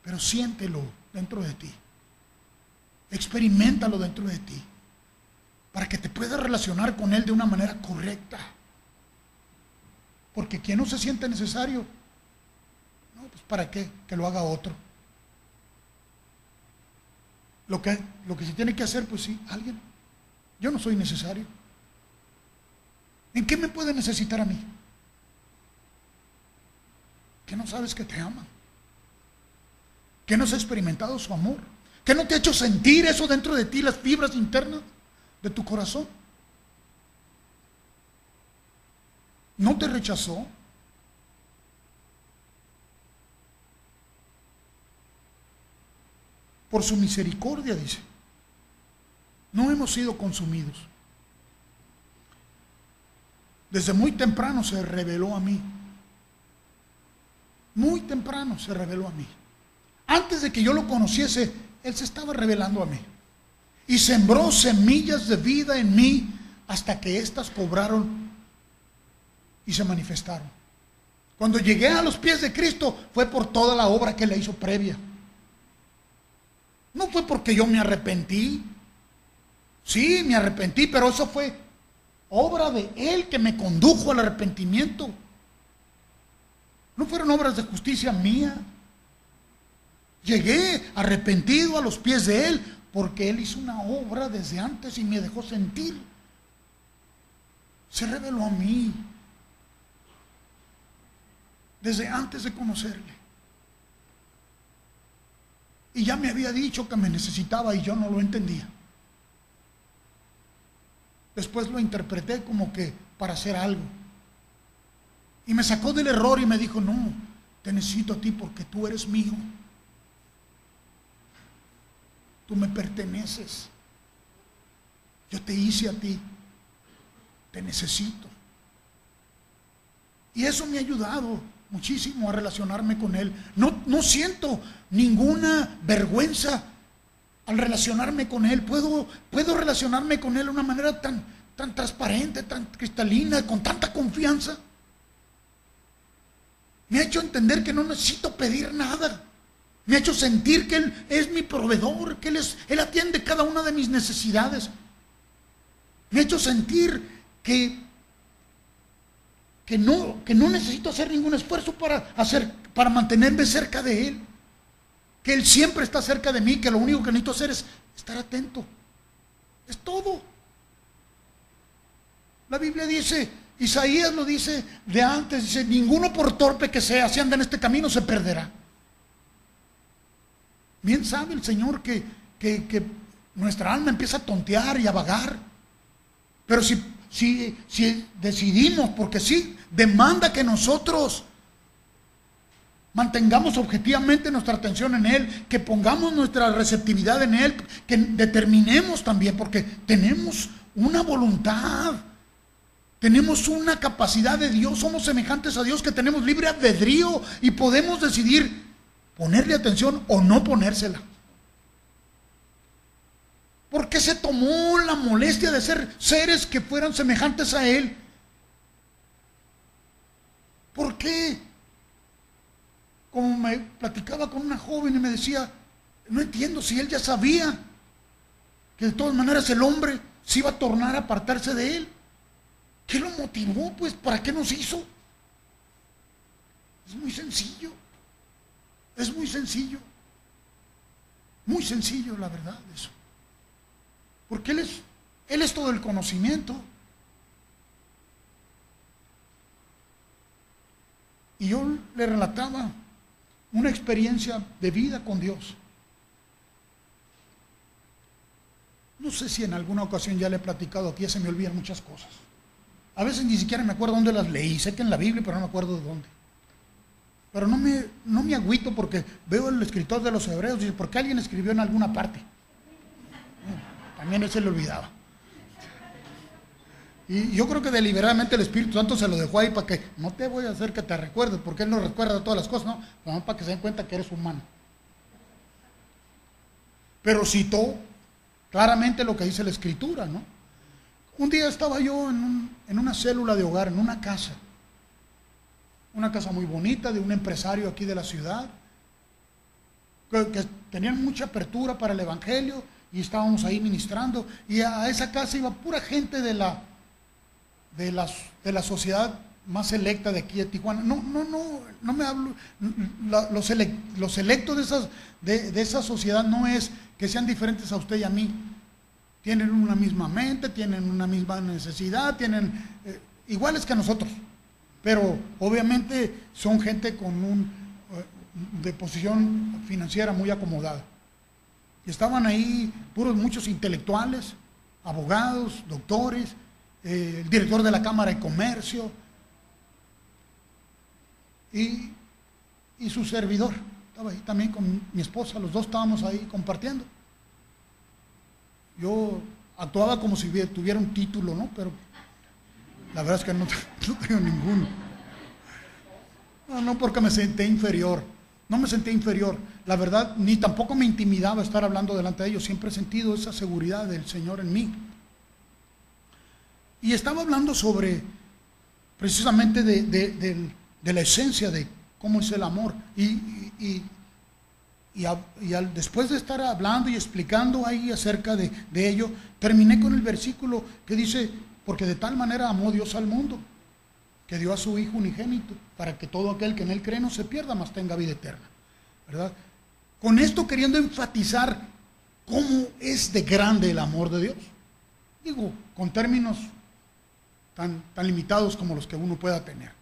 Pero siéntelo dentro de ti. Experiméntalo dentro de ti. Para que te puedas relacionar con Él de una manera correcta. Porque quien no se siente necesario, no, pues ¿para qué? Que lo haga otro. Lo que se tiene que hacer, pues sí, alguien. Yo no soy necesario. ¿En qué me puede necesitar a mí? ¿Que no sabes que te ama? ¿Que no has experimentado su amor? ¿Que no te ha hecho sentir eso dentro de ti, las fibras internas de tu corazón? ¿No te rechazó? Por su misericordia, dice, no hemos sido consumidos. Desde muy temprano se reveló a mí. Muy temprano se reveló a mí. Antes de que yo lo conociese, Él se estaba revelando a mí. Y sembró semillas de vida en mí hasta que éstas cobraron y se manifestaron. Cuando llegué a los pies de Cristo fue por toda la obra que Él hizo previa. No fue porque yo me arrepentí. Sí, me arrepentí, pero eso fue obra de Él que me condujo al arrepentimiento. No fueron obras de justicia mía. Llegué arrepentido a los pies de Él porque Él hizo una obra desde antes y me dejó sentir. Se reveló a mí desde antes de conocerle. Y ya me había dicho que me necesitaba y yo no lo entendía. Después lo interpreté como que para hacer algo. Y me sacó del error y me dijo, no, te necesito a ti porque tú eres mío. Tú me perteneces. Yo te hice a ti. Te necesito. Y eso me ha ayudado muchísimo a relacionarme con Él. No siento ninguna vergüenza al relacionarme con Él. Puedo relacionarme con Él de una manera tan transparente, tan cristalina, con tanta confianza. Me ha hecho entender que no necesito pedir nada. Me ha hecho sentir que Él es mi proveedor, que Él atiende cada una de mis necesidades. Me ha hecho sentir que no necesito hacer ningún esfuerzo para mantenerme cerca de Él. Que Él siempre está cerca de mí, que lo único que necesito hacer es estar atento. Es todo. La Biblia dice, Isaías lo dice de antes, dice, ninguno por torpe que sea, si anda en este camino se perderá. Bien sabe el Señor que nuestra alma empieza a tontear y a vagar. Pero si decidimos, porque sí, demanda que nosotros mantengamos objetivamente nuestra atención en Él, que pongamos nuestra receptividad en Él, que determinemos también, porque tenemos una voluntad, tenemos una capacidad de Dios, somos semejantes a Dios, que tenemos libre albedrío y podemos decidir ponerle atención o no ponérsela. ¿Por qué se tomó la molestia de ser seres que fueran semejantes a Él? ¿Por qué? Como me platicaba con una joven y me decía, no entiendo si Él ya sabía que de todas maneras el hombre se iba a tornar a apartarse de Él. ¿Qué lo motivó? Pues, ¿para qué nos hizo? Es muy sencillo. Es muy sencillo. Muy sencillo, la verdad, eso. Porque Él es todo el conocimiento. Y yo le relataba una experiencia de vida con Dios. No sé si en alguna ocasión ya le he platicado aquí, ya se me olvidan muchas cosas. A veces ni siquiera me acuerdo dónde las leí, sé que en la Biblia, pero no me acuerdo de dónde. Pero no me agüito porque veo el escritor de los Hebreos y dice, ¿por qué alguien escribió en alguna parte? También él se le olvidaba. Y yo creo que deliberadamente el Espíritu Santo se lo dejó ahí para que no te voy a hacer que te recuerdes, porque Él no recuerda todas las cosas, no, para que se den cuenta que eres humano. Pero citó claramente lo que dice la Escritura, ¿no? Un día estaba yo en una célula de hogar, en una casa muy bonita de un empresario aquí de la ciudad, que tenían mucha apertura para el Evangelio, y estábamos ahí ministrando, y a esa casa iba pura gente de la sociedad más selecta de aquí de Tijuana. No me hablo, los selectos de esa sociedad no es que sean diferentes a usted y a mí. Tienen una misma mente, tienen una misma necesidad, tienen iguales que nosotros, pero obviamente son gente con de posición financiera muy acomodada. Y estaban ahí muchos intelectuales, abogados, doctores, el director de la Cámara de Comercio y su servidor. Estaba ahí también con mi esposa, los dos estábamos ahí compartiendo. Yo actuaba como si tuviera un título, ¿no? Pero la verdad es que no tengo ninguno. No porque me senté inferior. No me sentí inferior. La verdad, ni tampoco me intimidaba estar hablando delante de ellos. Siempre he sentido esa seguridad del Señor en mí. Y estaba hablando sobre, precisamente, de la esencia de cómo es el amor. Después de estar hablando y explicando ahí acerca de ello, terminé con el versículo que dice, porque de tal manera amó Dios al mundo, que dio a su Hijo unigénito, para que todo aquel que en Él cree no se pierda, mas tenga vida eterna. ¿Verdad? Con esto queriendo enfatizar cómo es de grande el amor de Dios. Digo, con términos tan limitados como los que uno pueda tener,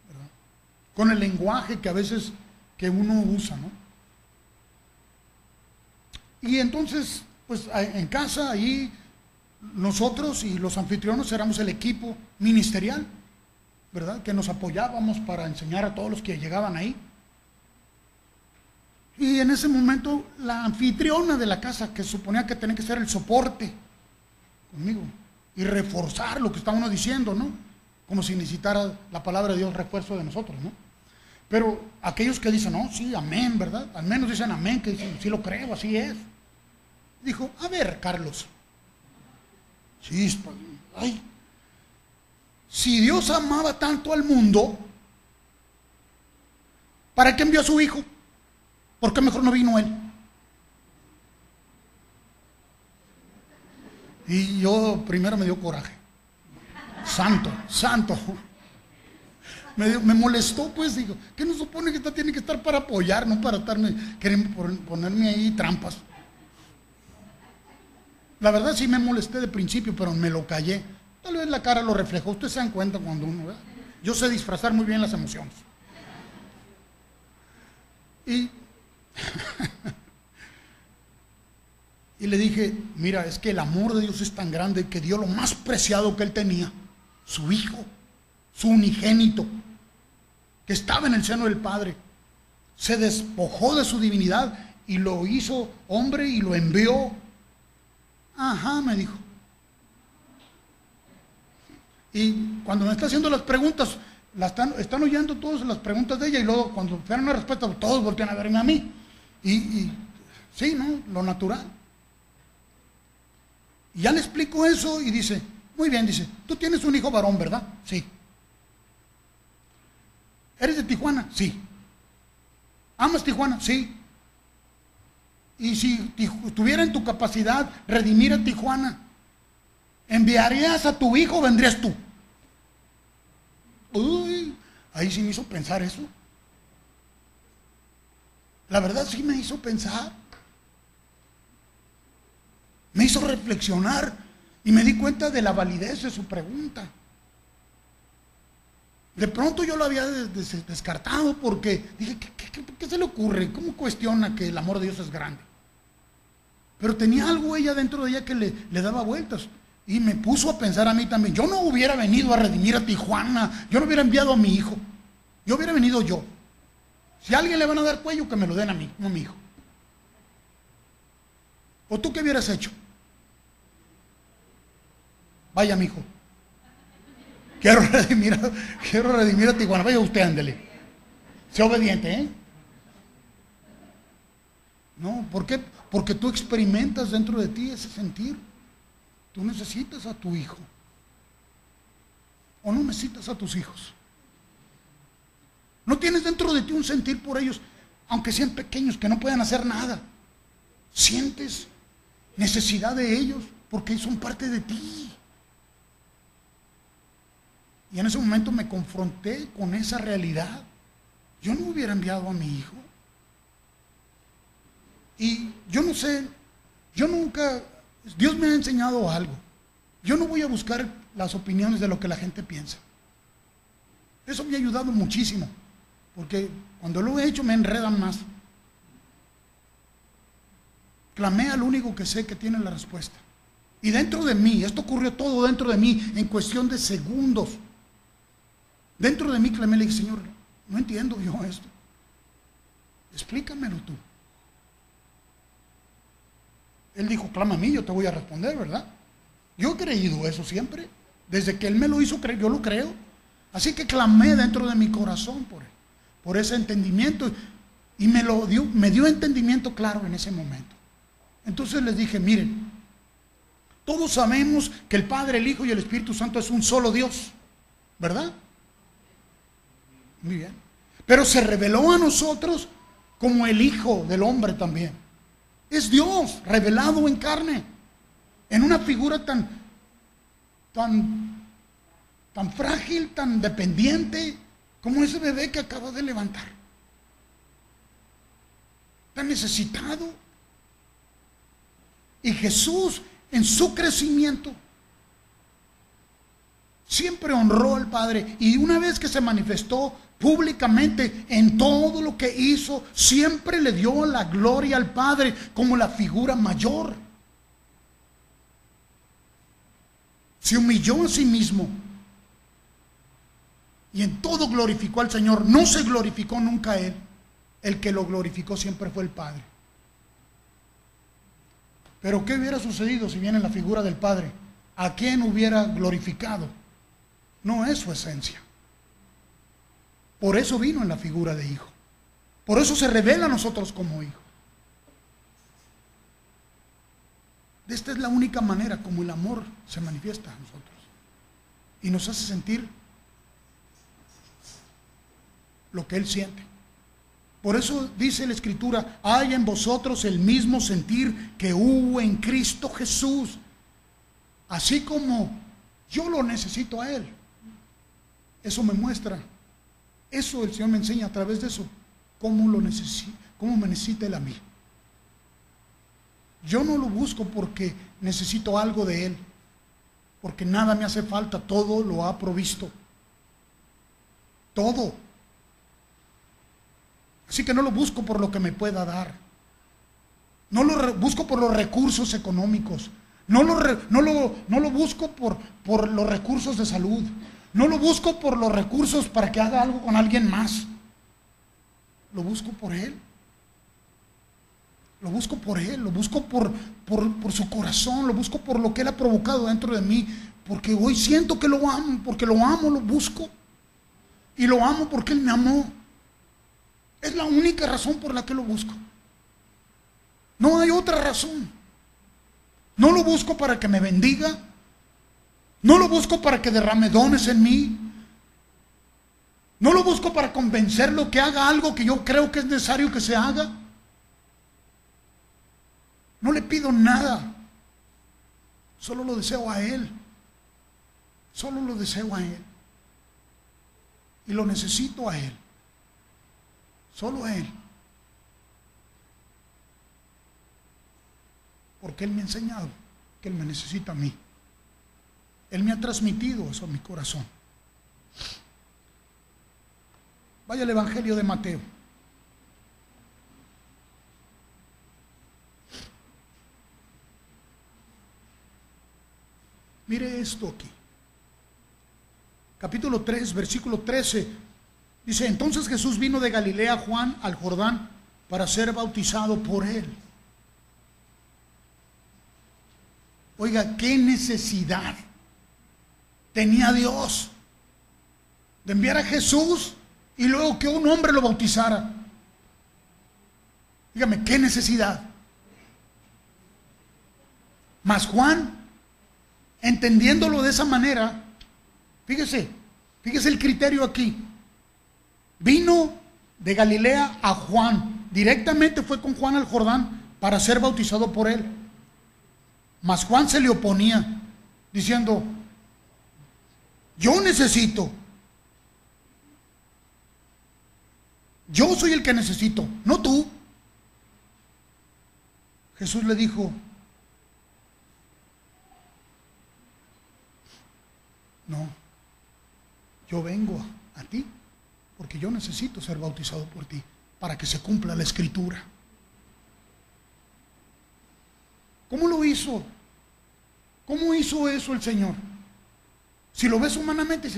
¿verdad? Con el lenguaje que a veces que uno usa, ¿no? Y entonces, pues en casa, ahí nosotros y los anfitriones éramos el equipo ministerial, ¿verdad? Que nos apoyábamos para enseñar a todos los que llegaban ahí. Y en ese momento la anfitriona de la casa, que suponía que tenía que ser el soporte conmigo y reforzar lo que estábamos diciendo, ¿no? Como si necesitara la palabra de Dios refuerzo de nosotros, ¿no? Pero aquellos que dicen, no, sí, amén, ¿verdad? Al menos dicen amén, que dicen, sí lo creo, así es. Dijo, a ver, Carlos, chispa, ay, si Dios amaba tanto al mundo, ¿para qué envió a su Hijo? ¿Por qué mejor no vino Él? Y yo primero me dio coraje. Santo. Me molestó, pues, digo, ¿qué nos supone que tiene que estar para apoyar, no para ponerme ahí trampas? La verdad sí me molesté de principio, pero me lo callé. Tal vez la cara lo reflejó. Ustedes se dan cuenta cuando uno, ¿verdad? Yo sé disfrazar muy bien las emociones. Y le dije, mira, es que el amor de Dios es tan grande que dio lo más preciado que Él tenía, su Hijo, su unigénito, que estaba en el seno del Padre. Se despojó de su divinidad y lo hizo hombre y lo envió. Ajá, me dijo. Y cuando me está haciendo las preguntas, están oyendo todas las preguntas de ella, y luego cuando esperan una respuesta, todos voltean a verme a mí. Y sí, ¿no? Lo natural. Y ya le explico eso y dice, muy bien, dice, tú tienes un hijo varón, ¿verdad? Sí. ¿Eres de Tijuana? Sí. ¿Amas Tijuana? Sí. Y si tuviera en tu capacidad redimir a Tijuana, ¿enviarías a tu hijo o vendrías tú? Uy, ahí sí me hizo pensar eso. La verdad sí me hizo pensar. Me hizo reflexionar y me di cuenta de la validez de su pregunta. De pronto yo lo había descartado porque dije, ¿qué se le ocurre? ¿Cómo cuestiona que el amor de Dios es grande? Pero tenía algo ella dentro de ella que le daba vueltas. Y me puso a pensar a mí también. Yo no hubiera venido a redimir a Tijuana. Yo no hubiera enviado a mi hijo. Yo hubiera venido yo. Si a alguien le van a dar cuello, que me lo den a mí, no a mi hijo. ¿O tú qué hubieras hecho? Vaya, mi hijo. Quiero redimir a Tijuana. Vaya usted, ándele. Sea obediente, ¿eh? No, ¿por qué? Porque tú experimentas dentro de ti ese sentir. Tú necesitas a tu hijo. O no necesitas a tus hijos. No tienes dentro de ti un sentir por ellos, aunque sean pequeños, que no puedan hacer nada. Sientes necesidad de ellos porque son parte de ti. Y en ese momento me confronté con esa realidad. Yo no hubiera enviado a mi hijo. Y yo no sé, Dios me ha enseñado algo. Yo no voy a buscar las opiniones de lo que la gente piensa. Eso me ha ayudado muchísimo, porque cuando lo he hecho me enredan más. Clamé al único que sé que tiene la respuesta. Y dentro de mí, esto ocurrió todo dentro de mí en cuestión de segundos. Dentro de mí clamé, le dije, Señor, no entiendo yo esto. Explícamelo tú. Él dijo, clama a mí, yo te voy a responder, ¿verdad? Yo he creído eso siempre. Desde que Él me lo hizo creer, yo lo creo. Así que clamé dentro de mi corazón por ese entendimiento. Y me dio entendimiento claro en ese momento. Entonces les dije, miren, todos sabemos que el Padre, el Hijo y el Espíritu Santo es un solo Dios, ¿verdad? Muy bien. Pero se reveló a nosotros como el Hijo del Hombre también. Es Dios revelado en carne, en una figura tan frágil, tan dependiente, como ese bebé que acaba de levantar. Tan necesitado. Y Jesús, en su crecimiento, siempre honró al Padre. Y una vez que se manifestó públicamente en todo lo que hizo, siempre le dio la gloria al Padre como la figura mayor. Se humilló a sí mismo y en todo glorificó al Señor. No se glorificó nunca a Él. El que lo glorificó siempre fue el Padre. Pero ¿qué hubiera sucedido si viene en la figura del Padre? ¿A quién hubiera glorificado? No es su esencia. Por eso vino en la figura de hijo. Por eso se revela a nosotros como hijo. Esta es la única manera como el amor se manifiesta a nosotros. Y nos hace sentir lo que Él siente. Por eso dice la Escritura, hay en vosotros el mismo sentir que hubo en Cristo Jesús. Así como yo lo necesito a Él. Eso me muestra. Eso el Señor me enseña a través de eso. Cómo me necesita Él a mí. Yo no lo busco porque necesito algo de Él. Porque nada me hace falta. Todo lo ha provisto. Todo. Así que no lo busco por lo que me pueda dar. No lo busco por los recursos económicos. No lo busco por los recursos de salud. No lo busco por los recursos para que haga algo con alguien más. Lo busco por Él. Lo busco por Él. Lo busco por su corazón. Lo busco por lo que Él ha provocado dentro de mí. Porque hoy siento que lo amo. Porque lo amo, lo busco. Y lo amo porque Él me amó. Es la única razón por la que lo busco. No hay otra razón. No lo busco para que me bendiga. No lo busco para que derrame dones en mí. No lo busco para convencerlo que haga algo que yo creo que es necesario que se haga. No le pido nada. Solo lo deseo a Él. Solo lo deseo a Él. Y lo necesito a Él. Solo a Él. Porque Él me ha enseñado que Él me necesita a mí. Él me ha transmitido eso a mi corazón. Vaya al Evangelio de Mateo. Mire esto aquí. Capítulo 3, versículo 13. Dice, entonces Jesús vino de Galilea a Juan al Jordán para ser bautizado por él. Oiga, qué necesidad tenía Dios de enviar a Jesús y luego que un hombre lo bautizara. Dígame, qué necesidad. Mas Juan, entendiéndolo de esa manera, fíjese el criterio aquí. Vino de Galilea a Juan, directamente fue con Juan al Jordán para ser bautizado por él. Mas Juan se le oponía, diciendo, yo necesito. Yo soy el que necesito, no tú. Jesús le dijo, no, yo vengo a ti porque yo necesito ser bautizado por ti para que se cumpla la Escritura. ¿Cómo lo hizo? ¿Cómo hizo eso el Señor? Si lo ves humanamente,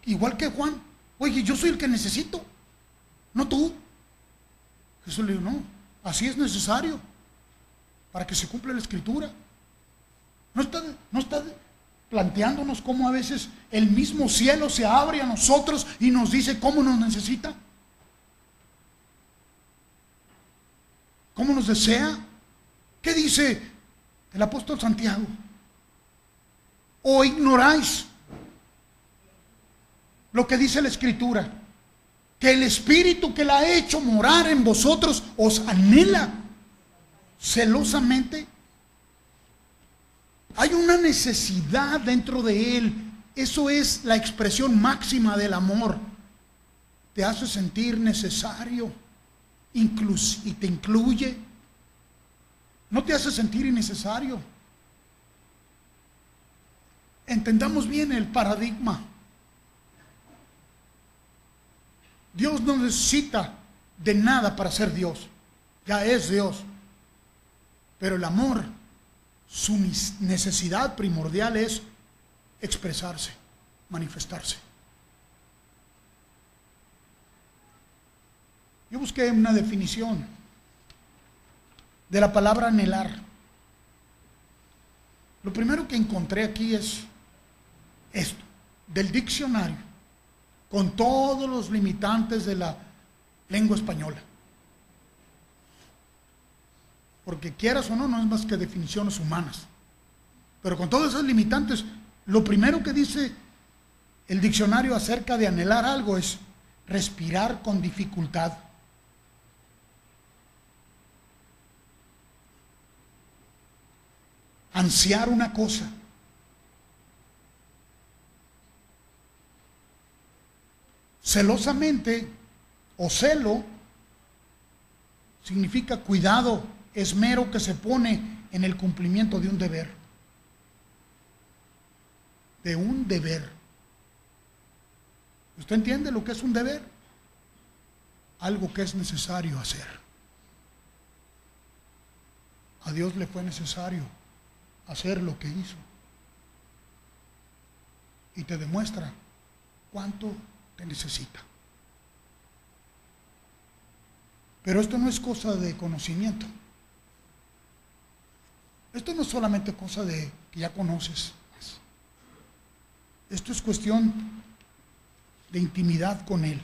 igual que Juan, oye, yo soy el que necesito, no tú. Jesús le dijo, no, así es necesario para que se cumpla la Escritura. No está planteándonos cómo a veces el mismo cielo se abre a nosotros y nos dice cómo nos necesita, cómo nos desea. ¿Qué dice el apóstol Santiago? ¿O ignoráis lo que dice la Escritura? Que el Espíritu que la ha hecho morar en vosotros os anhela celosamente. Hay una necesidad dentro de Él. Eso es la expresión máxima del amor. Te hace sentir necesario y te incluye. No te hace sentir innecesario. Entendamos bien el paradigma. Dios no necesita de nada para ser Dios. Ya es Dios. Pero el amor, su necesidad primordial es expresarse, manifestarse. Yo busqué una definición de la palabra anhelar. Lo primero que encontré aquí es esto, del diccionario, con todos los limitantes de la lengua española. Porque quieras o no, no es más que definiciones humanas. Pero con todos esos limitantes, lo primero que dice el diccionario acerca de anhelar algo es respirar con dificultad. Ansiar una cosa. Celosamente o celo significa cuidado, esmero que se pone en el cumplimiento de un deber. De un deber. ¿Usted entiende lo que es un deber? Algo que es necesario hacer. A Dios le fue necesario hacer lo que hizo. Y te demuestra cuánto te necesita. Pero esto no es cosa de conocimiento. Esto no es solamente cosa de que ya conoces. Esto es cuestión de intimidad con Él.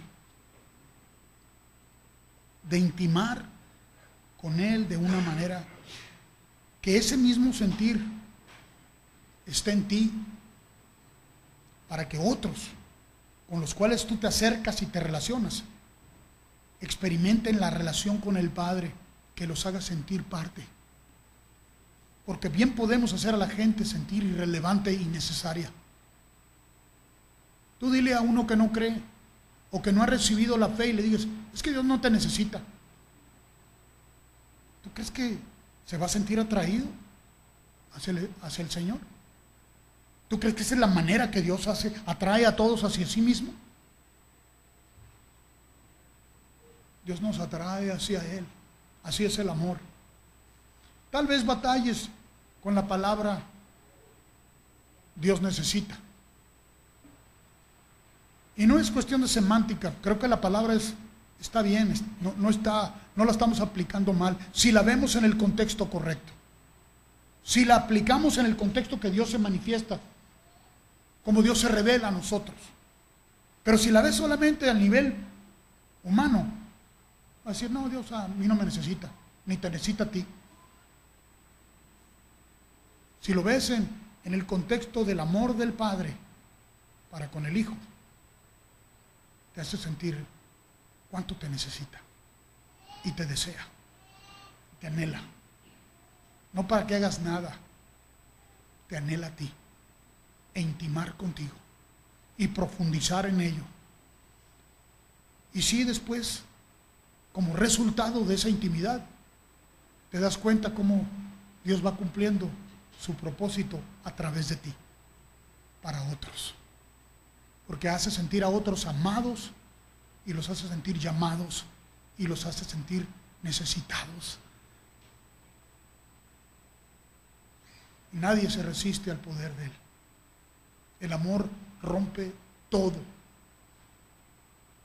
De intimar con Él de una manera que ese mismo sentir esté en ti, para que otros con los cuales tú te acercas y te relacionas experimenten la relación con el Padre, que los haga sentir parte. Porque bien podemos hacer a la gente sentir irrelevante e innecesaria. Tú dile a uno que no cree o que no ha recibido la fe y le digas, es que Dios no te necesita. ¿Tú crees que se va a sentir atraído hacia el Señor? ¿Tú crees que esa es la manera que Dios atrae a todos hacia sí mismo? Dios nos atrae hacia Él. Así es el amor. Tal vez batalles con la palabra Dios necesita. Y no es cuestión de semántica. Creo que la palabra está bien, no la estamos aplicando mal, si la vemos en el contexto correcto. Si la aplicamos en el contexto que Dios se manifiesta, como Dios se revela a nosotros. Pero si la ves solamente a nivel humano, va a decir, no, Dios a mí no me necesita, ni te necesita a ti. Si lo ves en el contexto del amor del Padre para con el Hijo, te hace sentir cuánto te necesita y te desea, te anhela. No para que hagas nada, te anhela a ti e intimar contigo y profundizar en ello. Y si después, como resultado de esa intimidad, te das cuenta cómo Dios va cumpliendo su propósito a través de ti, para otros. Porque hace sentir a otros amados y los hace sentir llamados y los hace sentir necesitados. Nadie se resiste al poder de Él. El amor rompe todo.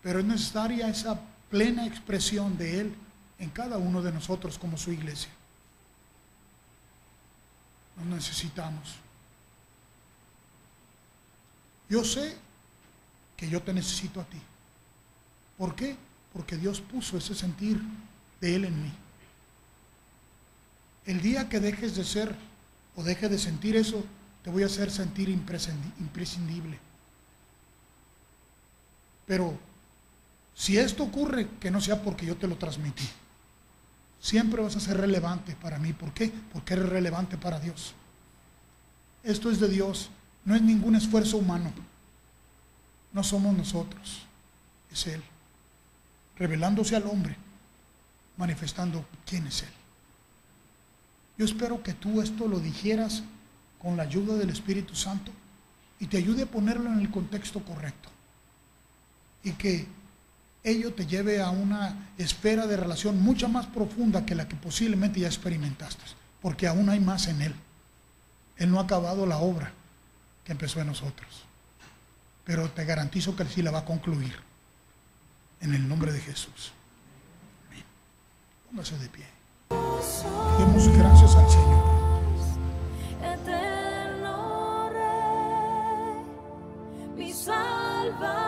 Pero es necesaria esa plena expresión de Él en cada uno de nosotros como su iglesia. Nos necesitamos. Yo sé que yo te necesito a ti. ¿Por qué? Porque Dios puso ese sentir de Él en mí. El día que dejes de ser o deje de sentir eso, te voy a hacer sentir imprescindible. Pero si esto ocurre, que no sea porque yo te lo transmití. Siempre vas a ser relevante para mí. ¿Por qué? Porque eres relevante para Dios. Esto es de Dios, no es ningún esfuerzo humano. No somos nosotros, es Él, revelándose al hombre, manifestando quién es Él. Yo espero que tú esto lo dijeras con la ayuda del Espíritu Santo y te ayude a ponerlo en el contexto correcto. Y que ello te lleve a una esfera de relación mucho más profunda que la que posiblemente ya experimentaste, porque aún hay más en Él. Él no ha acabado la obra que empezó en nosotros, pero te garantizo que Él sí la va a concluir, en el nombre de Jesús. Amén. Póngase de pie. Demos gracias al Señor.
Eterno Rey, mi Salvador.